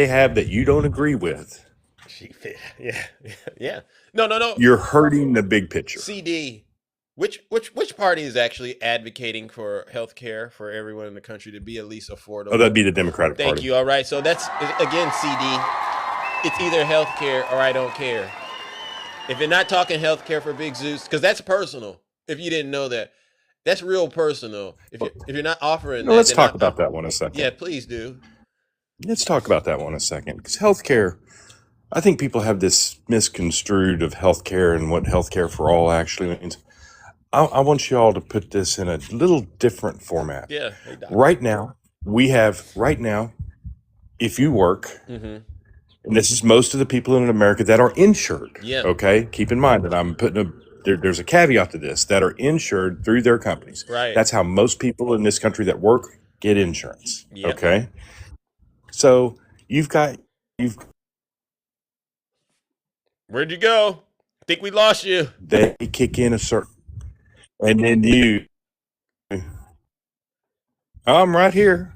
have that you don't agree with. Yeah. No. You're hurting the big picture. CD, which party is actually advocating for health care for everyone in the country to be at least affordable? Oh, that'd be the Democratic Party. Thank you. All right. So that's, again, CD. It's either health care or I don't care. If you're not talking health care for Big Zeus, because that's personal. If you didn't know that, that's real personal. If you're not offering that, let's talk about that one a second. Yeah, please do. Let's talk about that one a second. Because healthcare, I think people have this misconstrued of healthcare and what healthcare for all actually means. I want you all to put this in a little different format. Yeah. Right now, if you work, and this is most of the people in America that are insured. Yeah. Okay. Keep in mind that I'm putting there's a caveat to this, that are insured through their companies. Right. That's how most people in this country that work get insurance. Yep. Okay. So Where'd you go? I think we lost you. They kick in a certain, and then I'm right here.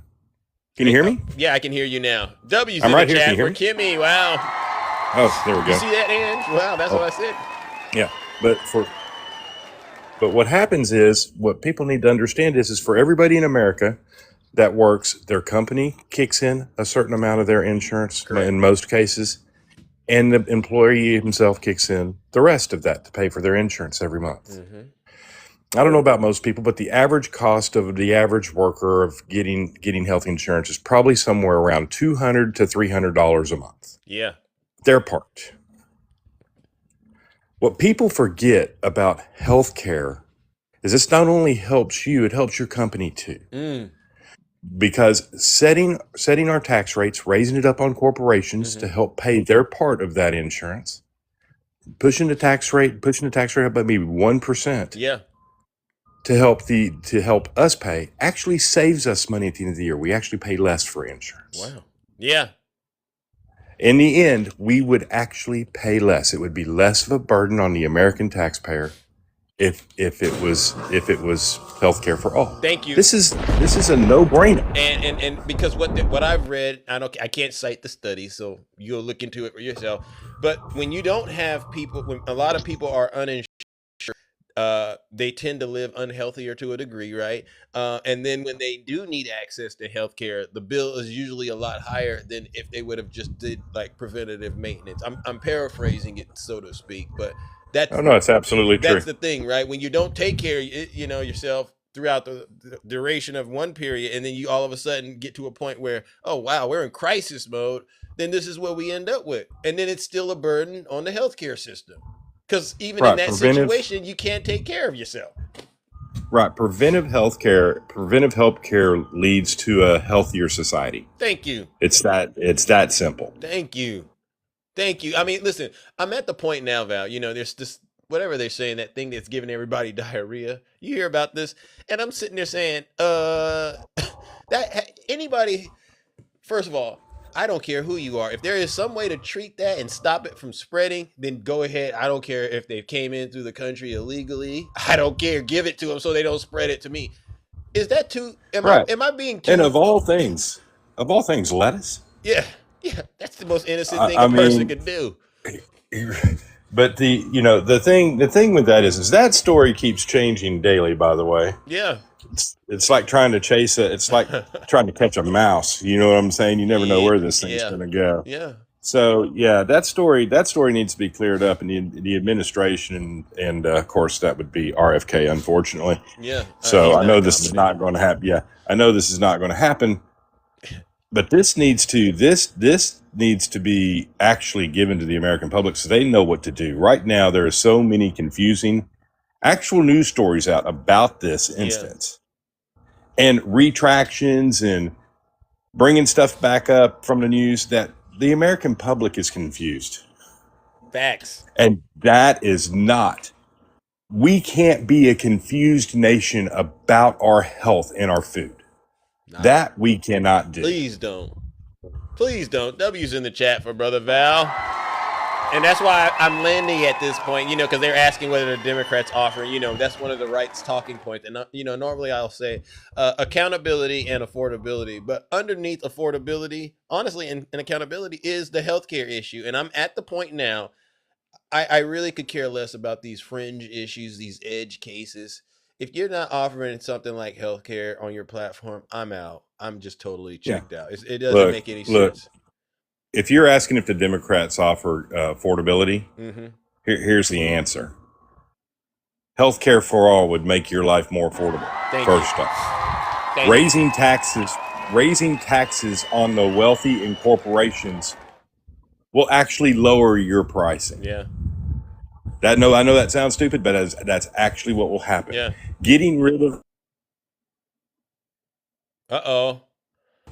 Can you hear me? Yeah, I can hear you now. W's I'm in right the here. chat Can you for hear Kimmy. Wow. Oh, there we go. You see that, Ange? Wow, that's what I said. Yeah, but what happens is, what people need to understand is for everybody in America that works, their company kicks in a certain amount of their insurance. Correct. In most cases, and the employee himself kicks in the rest of that to pay for their insurance every month. I don't know about most people, but the average cost of the average worker of getting health insurance is probably somewhere around $200 to $300 a month. Yeah. Their part. What people forget about healthcare is this not only helps you, it helps your company too. Because setting our tax rates, raising it up on corporations to help pay their part of that insurance, pushing the tax rate up by maybe 1%. Yeah. To help us pay actually saves us money at the end of the year. We actually pay less for insurance. Wow. Yeah. In the end, we would actually pay less. It would be less of a burden on the American taxpayer if it was healthcare for all. Thank you. This is a no-brainer. And because what I've read, I can't cite the study, so you'll look into it for yourself. But when you don't have people, when a lot of people are uninsured, they tend to live unhealthier to a degree, right? And then when they do need access to healthcare, the bill is usually a lot higher than if they would have just did like preventative maintenance. I'm paraphrasing it, so to speak, but that's it's absolutely true. That's the thing, right? When you don't take care of yourself throughout the duration of one period, and then you all of a sudden get to a point where, oh wow, we're in crisis mode, then this is what we end up with. And then it's still a burden on the healthcare system. Because even in that situation, you can't take care of yourself. Right. Preventive healthcare leads to a healthier society. Thank you. It's that simple. Thank you. I mean, listen, I'm at the point now, Val, there's this, whatever they're saying, that thing that's giving everybody diarrhea. You hear about this? And I'm sitting there saying, that anybody, first of all, I don't care who you are. If there is some way to treat that and stop it from spreading, then go ahead. I don't care if they came in through the country illegally. I don't care. Give it to them so they don't spread it to me. Is that too? Am I being too? And of all things, lettuce. Yeah. That's the most innocent thing a person could do. But the thing with that is that story keeps changing daily. By the way. Yeah. It's like trying to it's like trying to catch a mouse. You know what I'm saying? You never know where this thing's going to go. Yeah. So that story needs to be cleared up, and the administration and of course that would be RFK, unfortunately. Yeah. So I know this is not going to happen. Yeah, I know this is not going to happen. But this needs to be actually given to the American public so they know what to do. Right now, there are so many confusing actual news stories out about this instance and retractions and bringing stuff back up from the news that the American public is confused. Facts. And that is not, we can't be a confused nation about our health and our food. Nah. That we cannot do. Please don't. W's in the chat for Brother Val. And that's why I'm landing at this point, because they're asking whether the Democrats offer, that's one of the right's talking points. And, normally I'll say accountability and affordability. But underneath affordability, honestly, and accountability is the healthcare issue. And I'm at the point now, I really could care less about these fringe issues, these edge cases. If you're not offering something like healthcare on your platform, I'm out. I'm just totally checked out. It doesn't make any sense. If you're asking if the Democrats offer affordability, here's the answer. Healthcare for all would make your life more affordable. First off, raising taxes on the wealthy and corporations will actually lower your pricing. Yeah. I know that sounds stupid, but that's actually what will happen. Yeah. Getting rid of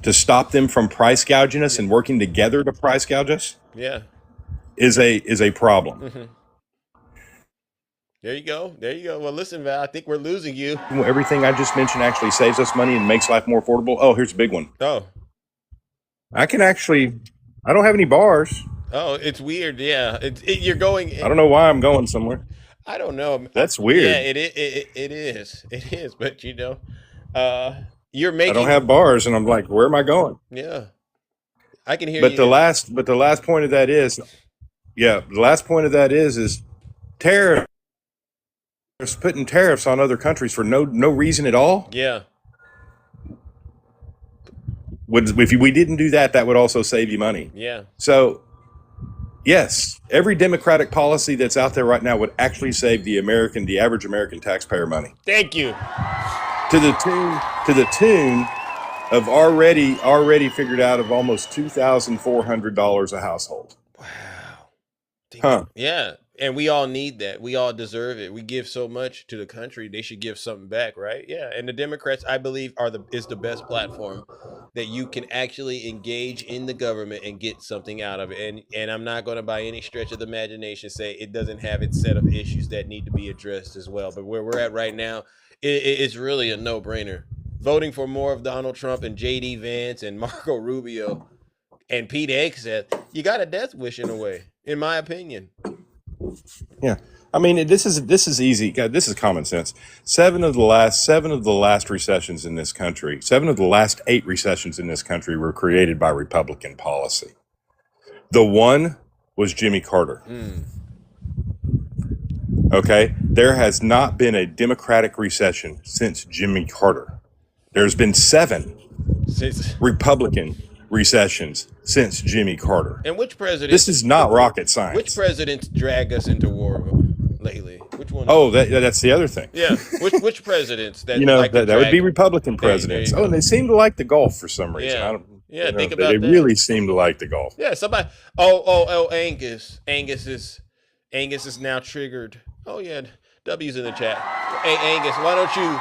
to stop them from price gouging us and working together to price gouge us. Yeah. Is a problem. Mm-hmm. There you go. Well, listen, Val, I think we're losing you. Everything I just mentioned actually saves us money and makes life more affordable. Oh, here's a big one. Oh. I don't have any bars. Oh, it's weird. Yeah. You're going. I don't know why I'm going somewhere. I don't know. That's weird. Yeah, it is. It is. But, you're making. I don't have bars, and I'm like, where am I going? Yeah. I can hear you. But the last point of that is tariffs. Putting tariffs on other countries for no reason at all. Yeah. If we didn't do that, that would also save you money. Yeah. So, yes, every Democratic policy that's out there right now would actually save the average American taxpayer money. Thank you. To the tune of already figured out of almost $2,400 a household. Wow. Huh. Yeah. And we all need that. We all deserve it. We give so much to the country. They should give something back, right? Yeah. And the Democrats, I believe, is the best platform that you can actually engage in the government and get something out of it. And I'm not going to, by any stretch of the imagination, say it doesn't have its set of issues that need to be addressed as well. But where we're at right now, it's really a no-brainer. Voting for more of Donald Trump and J.D. Vance and Marco Rubio and Pete Hegseth, you got a death wish in a way, in my opinion. Yeah, I mean, this is easy. God, this is common sense. 7 of the last recessions in this country, 7 of the last 8 recessions in this country were created by Republican policy. The one was Jimmy Carter. Okay, there has not been a Democratic recession since Jimmy Carter. There's been 7 Republican recessions since Jimmy Carter. And which president? This is not rocket science. Which presidents drag us into war? lately? Which one? Oh, that's the other thing. Yeah. Which presidents that that would be Republican presidents. There you go. And they seem to like the golf for some reason. Yeah. I don't. Think about they that. really seem to like the golf. Yeah. Somebody. Oh. Angus is now triggered. Oh yeah. W's in the chat. Hey Angus, why don't you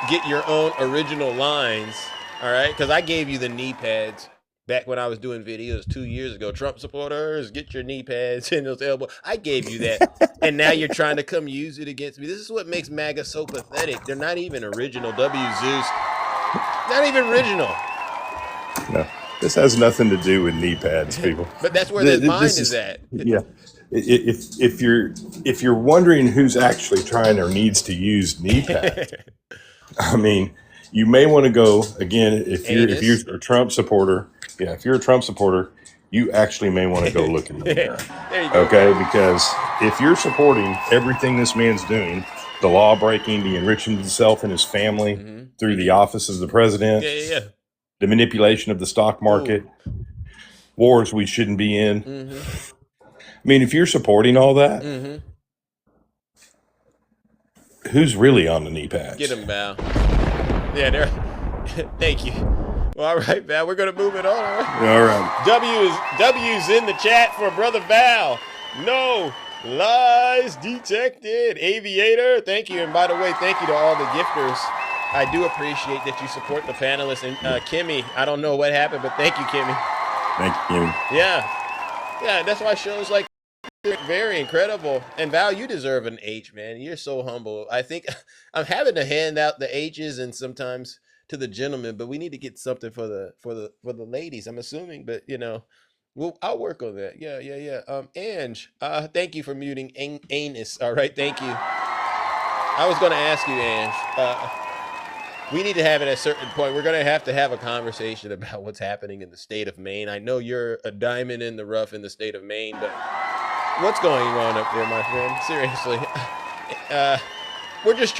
get your own original lines? All right, because I gave you the knee pads back when I was doing videos 2 years ago. Trump supporters, get your knee pads in those elbows. I gave you that, and now you're trying to come use it against me. This is what makes MAGA so pathetic. They're not even original. W. Zeus, not even original. No, this has nothing to do with knee pads, people. But that's where their mind is at. Yeah. If you're wondering who's actually trying or needs to use knee pads, I mean, you may want to go again if you're a Trump supporter. Yeah, if you're a Trump supporter, you actually may want to go look in the mirror. Okay, because if you're supporting everything this man's doing, the law breaking, the enriching of himself and his family through the office of the president, the manipulation of the stock market, wars we shouldn't be in. I mean, if you're supporting all that, who's really on the knee pads? Get him, Val. Yeah, thank you. Well, all right, Val, we're going to move it on. All right. W's in the chat for Brother Val. No lies detected. Aviator, thank you. And by the way, thank you to all the gifters. I do appreciate that you support the panelists. And Kimmy, I don't know what happened, but thank you, Kimmy. Thank you, Kimmy. Yeah, that's why shows like they're very incredible. And Val, you deserve an H, man. You're so humble. I think I'm having to hand out the H's and sometimes to the gentlemen, but we need to get something for the ladies, I'm assuming. But I'll work on that. Yeah. Ange, thank you for muting anus. All right, thank you. I was going to ask you, Ange. We need to have it at a certain point. We're going to have a conversation about what's happening in the state of Maine. I know you're a diamond in the rough in the state of Maine, but what's going on up there, my friend? Seriously. We're just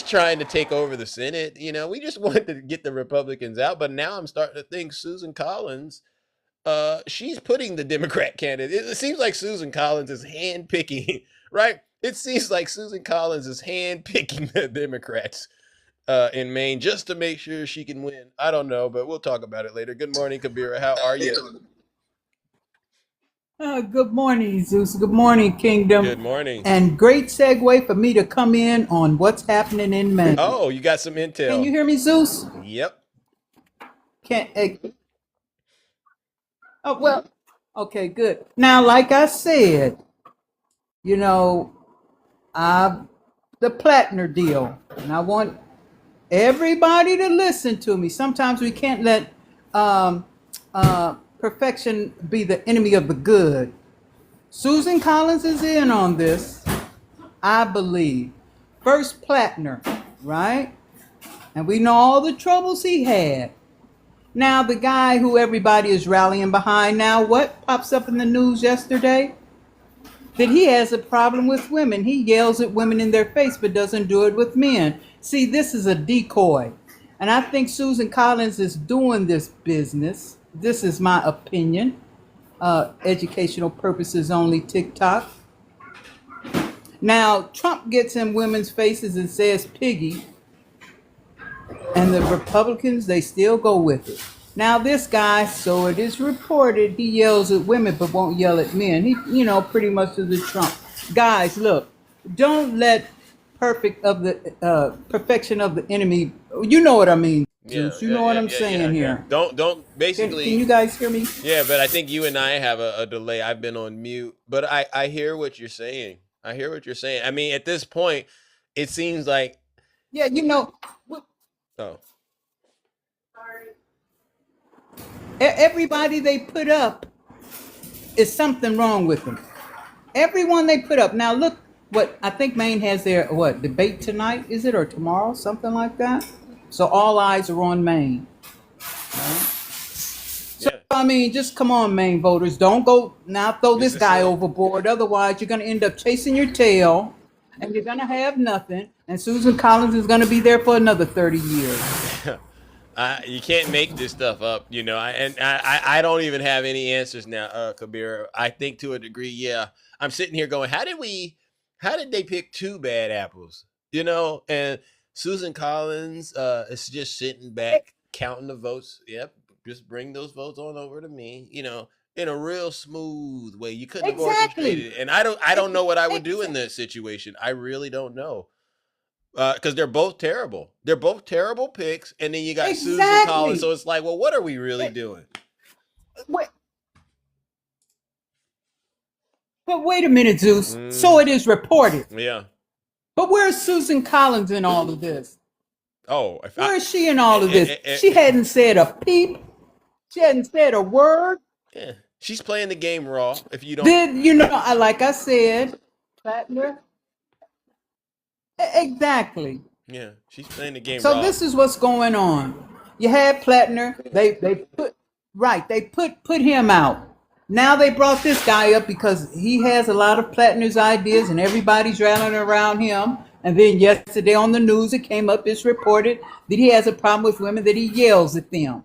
trying to take over the Senate. We just wanted to get the Republicans out, but now I'm starting to think Susan Collins, she's putting the Democrat candidate. It seems like Susan Collins is handpicking, right? It seems like Susan Collins is handpicking the Democrats in Maine just to make sure she can win. I don't know, but we'll talk about it later. Good morning, Kabira. How are you? Good morning, Zeus. Good morning, Kingdom. Good morning. And great segue for me to come in on what's happening in Maine. Oh, you got some intel. Can you hear me, Zeus? Yep. Okay, good. Now, like I said, the Plattner deal, and I want everybody to listen to me. Sometimes we can't let perfection be the enemy of the good. Susan Collins is in on this, I believe. First Plattner, right? And we know all the troubles he had. Now the guy who everybody is rallying behind now, what pops up in the news yesterday? That he has a problem with women. He yells at women in their face, but doesn't do it with men. See, this is a decoy. And I think Susan Collins is doing this business. This is my opinion. Educational purposes only, TikTok. Now, Trump gets in women's faces and says piggy. And the Republicans, they still go with it. Now, this guy, so it is reported, he yells at women but won't yell at men. He, pretty much is a Trump. Guys, look, don't let perfection of the enemy, you know what I mean. You know what I'm saying here. Don't basically. Can you guys hear me? Yeah, but I think you and I have a delay. I've been on mute, but I hear what you're saying. I mean, at this point, it seems like. Yeah, Oh. Everybody they put up is something wrong with them. Everyone they put up. Now look, what I think Maine has their debate tonight, is it, or tomorrow, something like that? So all eyes are on Maine. Right? So I mean, just come on, Maine voters. Don't go now throw this guy overboard. Otherwise, you're going to end up chasing your tail, and you're going to have nothing. And Susan Collins is going to be there for another 30 years. You can't make this stuff up, I don't even have any answers now, Kabir. I think to a degree, yeah. I'm sitting here going, how did we How did they pick two bad apples? You know, and Susan Collins is just sitting back counting the votes. Yep, just bring those votes on over to me. You know, in a real smooth way. You couldn't have orchestrated it. And I don't know what I would do in this situation. I really don't know. Because they're both terrible. They're both terrible picks, and then you got Susan Collins. So it's like, well, what are we really doing? But wait a minute, Zeus. So it is reported. Yeah. But where's Susan Collins in all of this? Oh, where is she in all of this? She hadn't said a peep. She hadn't said a word. Yeah, she's playing the game raw. If you don't, like I said, Plattner. Exactly. Yeah, she's playing the game. So this is what's going on. You had Plattner. They put him out. Now they brought this guy up because he has a lot of Plattner's ideas, and everybody's rallying around him. And then yesterday on the news, it came up. It's reported that he has a problem with women, that he yells at them.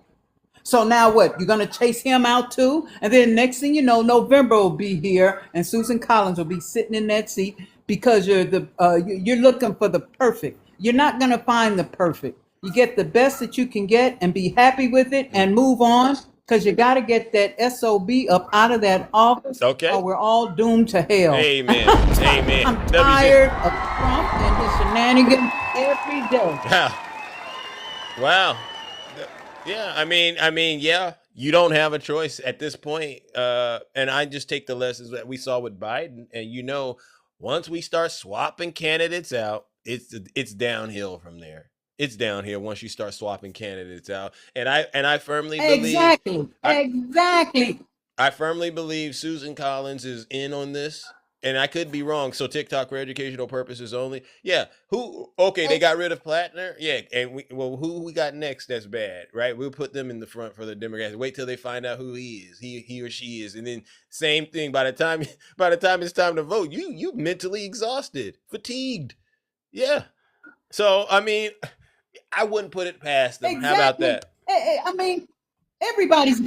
So now what? You're gonna chase him out too? And then next thing you know, November will be here, and Susan Collins will be sitting in that seat because you're looking for the perfect. You're not gonna find the perfect. You get the best that you can get and be happy with it and move on, because you got to get that SOB up out of that office. Okay. Or we're all doomed to hell. Amen. Amen. I'm tired of Trump and his shenanigans every day. Wow. Yeah, I mean, yeah, you don't have a choice at this point. And I just take the lessons that we saw with Biden, and once we start swapping candidates out, it's downhill from there. It's downhill once you start swapping candidates out, and I firmly believe exactly. I firmly believe Susan Collins is in on this, and I could be wrong. So TikTok for educational purposes only. Yeah. They got rid of Plattner. Yeah, and who we got next? That's bad, right? We'll put them in the front for the Democrats. Wait till they find out who he is, he or she is, and then same thing. By the time it's time to vote, you mentally exhausted, fatigued. Yeah. So I mean, I wouldn't put it past them. Exactly. How about that? I mean, everybody's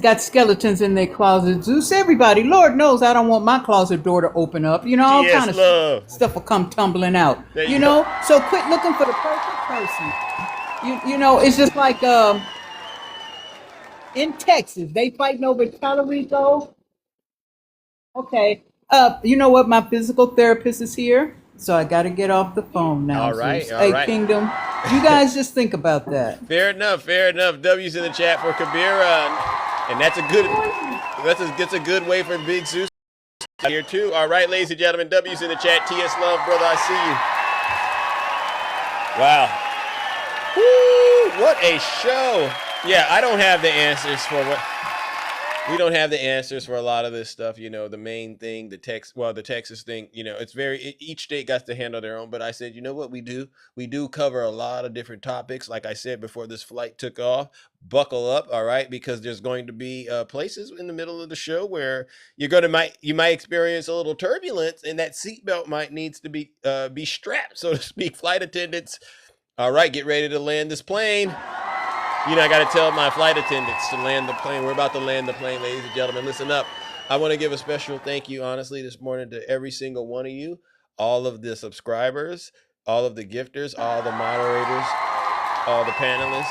got skeletons in their closet, Zeus. Everybody, Lord knows I don't want my closet door to open up. All kind of stuff will come tumbling out. You know? So quit looking for the perfect person. It's just like in Texas, they fighting over Talarico. Okay. You know what? My physical therapist is here. So I got to get off the phone now. All right. Hey, Kingdom, you guys just think about that. Fair enough. W's in the chat for Kabira, and that's a good way for Big Zeus here too. All right, ladies and gentlemen, W's in the chat. TS Love, brother, I see you. Wow. Woo! What a show. Yeah, I don't have the answers for what. We don't have the answers for a lot of this stuff. The main thing, the Texas thing, it's each state got to handle their own. But I said, you know what we do? We do cover a lot of different topics. Like I said, before this flight took off, buckle up. All right. Because there's going to be places in the middle of the show where you might experience a little turbulence, and that seatbelt might needs to be strapped, so to speak. Flight attendants. All right. Get ready to land this plane. I got to tell my flight attendants to land the plane. We're about to land the plane, ladies and gentlemen. Listen up. I want to give a special thank you, honestly, this morning to every single one of you, all of the subscribers, all of the gifters, all the moderators, all the panelists.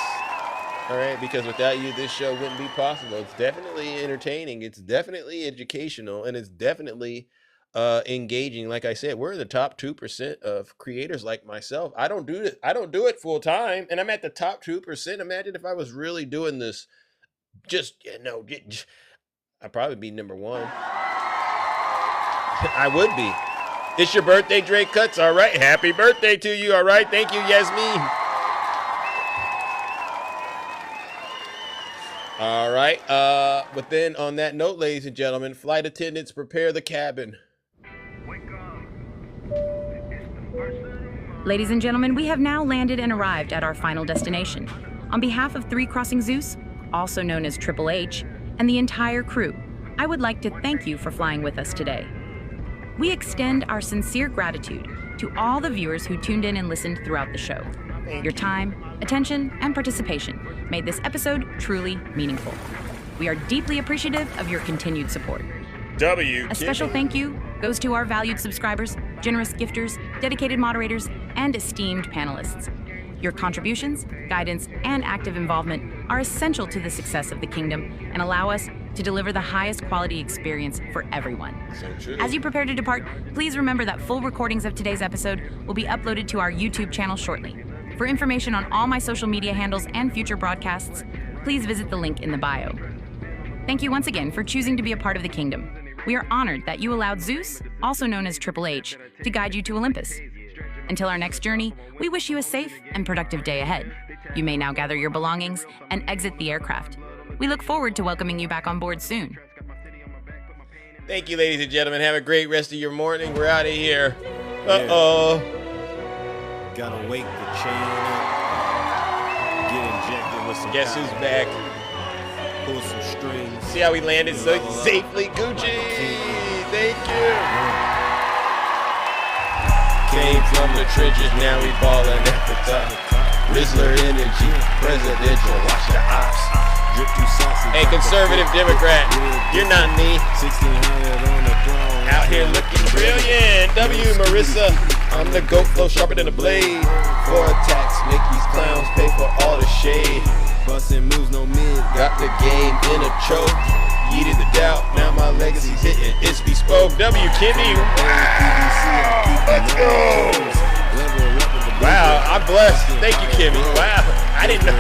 All right, because without you, this show wouldn't be possible. It's definitely entertaining. It's definitely educational, and it's definitely engaging. Like I said, we're in the top 2% of creators like myself. I don't do it full time, and I'm at the top 2%. Imagine if I was really doing this. I'd probably be number one. I would be. It's your birthday, Drake Cuts. All right, happy birthday to you. All right, thank you, Yasmin. All right. But then on that note, ladies and gentlemen, flight attendants, prepare the cabin. Ladies and gentlemen, we have now landed and arrived at our final destination. On behalf of 3 Crossing Zeus, also known as Triple H, and the entire crew, I would like to thank you for flying with us today. We extend our sincere gratitude to all the viewers who tuned in and listened throughout the show. Your time, attention, and participation made this episode truly meaningful. We are deeply appreciative of your continued support. W. A special thank you goes to our valued subscribers, generous gifters, dedicated moderators, and esteemed panelists. Your contributions, guidance, and active involvement are essential to the success of the Kingdom and allow us to deliver the highest quality experience for everyone. So true. As you prepare to depart, please remember that full recordings of today's episode will be uploaded to our YouTube channel shortly. For information on all my social media handles and future broadcasts, please visit the link in the bio. Thank you once again for choosing to be a part of the Kingdom. We are honored that you allowed Zeus, also known as Triple H, to guide you to Olympus. Until our next journey, we wish you a safe and productive day ahead. You may now gather your belongings and exit the aircraft. We look forward to welcoming you back on board soon. Thank you, ladies and gentlemen. Have a great rest of your morning. We're out of here. Uh-oh. Gotta wake the chain up. Get injected with some Guess who's back? Pull some strings. See how we landed so safely, Gucci. Thank you. Came from the trenches, now we ballin' at the top. Rizzler energy, presidential, watch the ops. Drip too saucy. Hey, conservative Democrat, you're not me. 1600 on the throne. Out here looking brilliant. W, Marissa, I'm the goat flow sharper than a blade. For attacks, make these clowns pay for all the shade. Bustin' moves, no mid. Got the game in a choke. Yeeted the doubt, now my legacy's hitting. It's bespoke. W, Kimmy. Wow. Let's go. Wow, I'm blessed. Thank you, Kimmy. Wow. I didn't know.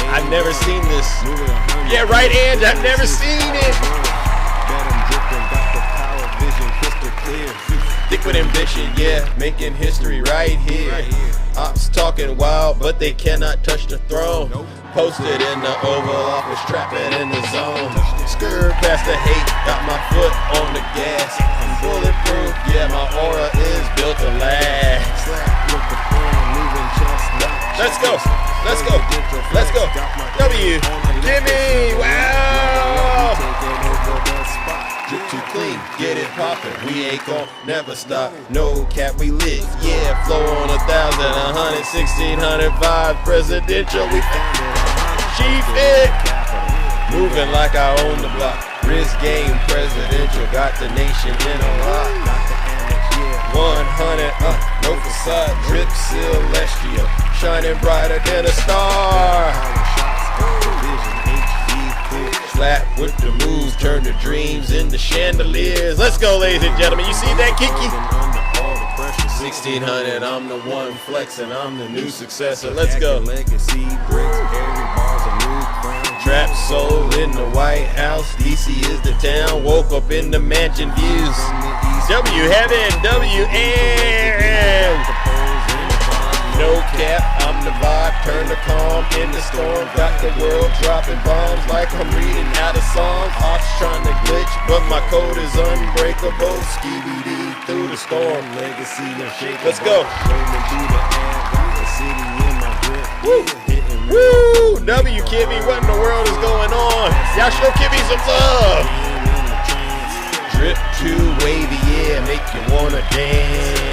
I've never seen this. Yeah, right, Ange. I've never seen it. Thick with ambition, yeah, making history right here. Ops talking wild, but they cannot touch the throne. Posted in the Oval Office, trapping in the zone. Skirt past the hate, got my foot on the gas. I'm bulletproof, yeah, my aura is built to last. Let's go, let's go, let's go. W, Jimmy, wow. Drip too clean, get it poppin'. We ain't gon' never stop. No cap, we lit. Yeah, flow on 1,000, 100, 1,600 vibes. Presidential, we chief it. Moving like I own the block. Risk game, presidential. Got the nation in a lock. 100, no facade. Drip celestial. Shining brighter than a star. Slap with the moves, turn the dreams into chandeliers. Let's go, ladies and gentlemen. You see that, Kiki? 1,600, I'm the one flexing. I'm the new successor. Let's go. Trap soul in the White House. DC is the town. Woke up in the mansion views. W heaven, WN. No cap, I'm the vibe, turn the calm in the storm. Got the world dropping bombs like I'm reading out of songs. Ops trying to glitch, but my code is unbreakable. Skibidi through the storm. Legacy and shake. Let's go. Woo! Woo! W, Kimmy, what in the world is going on? Y'all show Kimmy some love. Drip too wavy, yeah, make you wanna dance.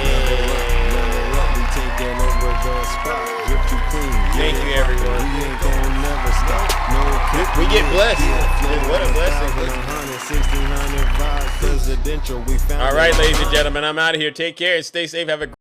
Thank you, everyone. We get blessed. What a blessing. All right, ladies and gentlemen, I'm out of here. Take care and stay safe. Have a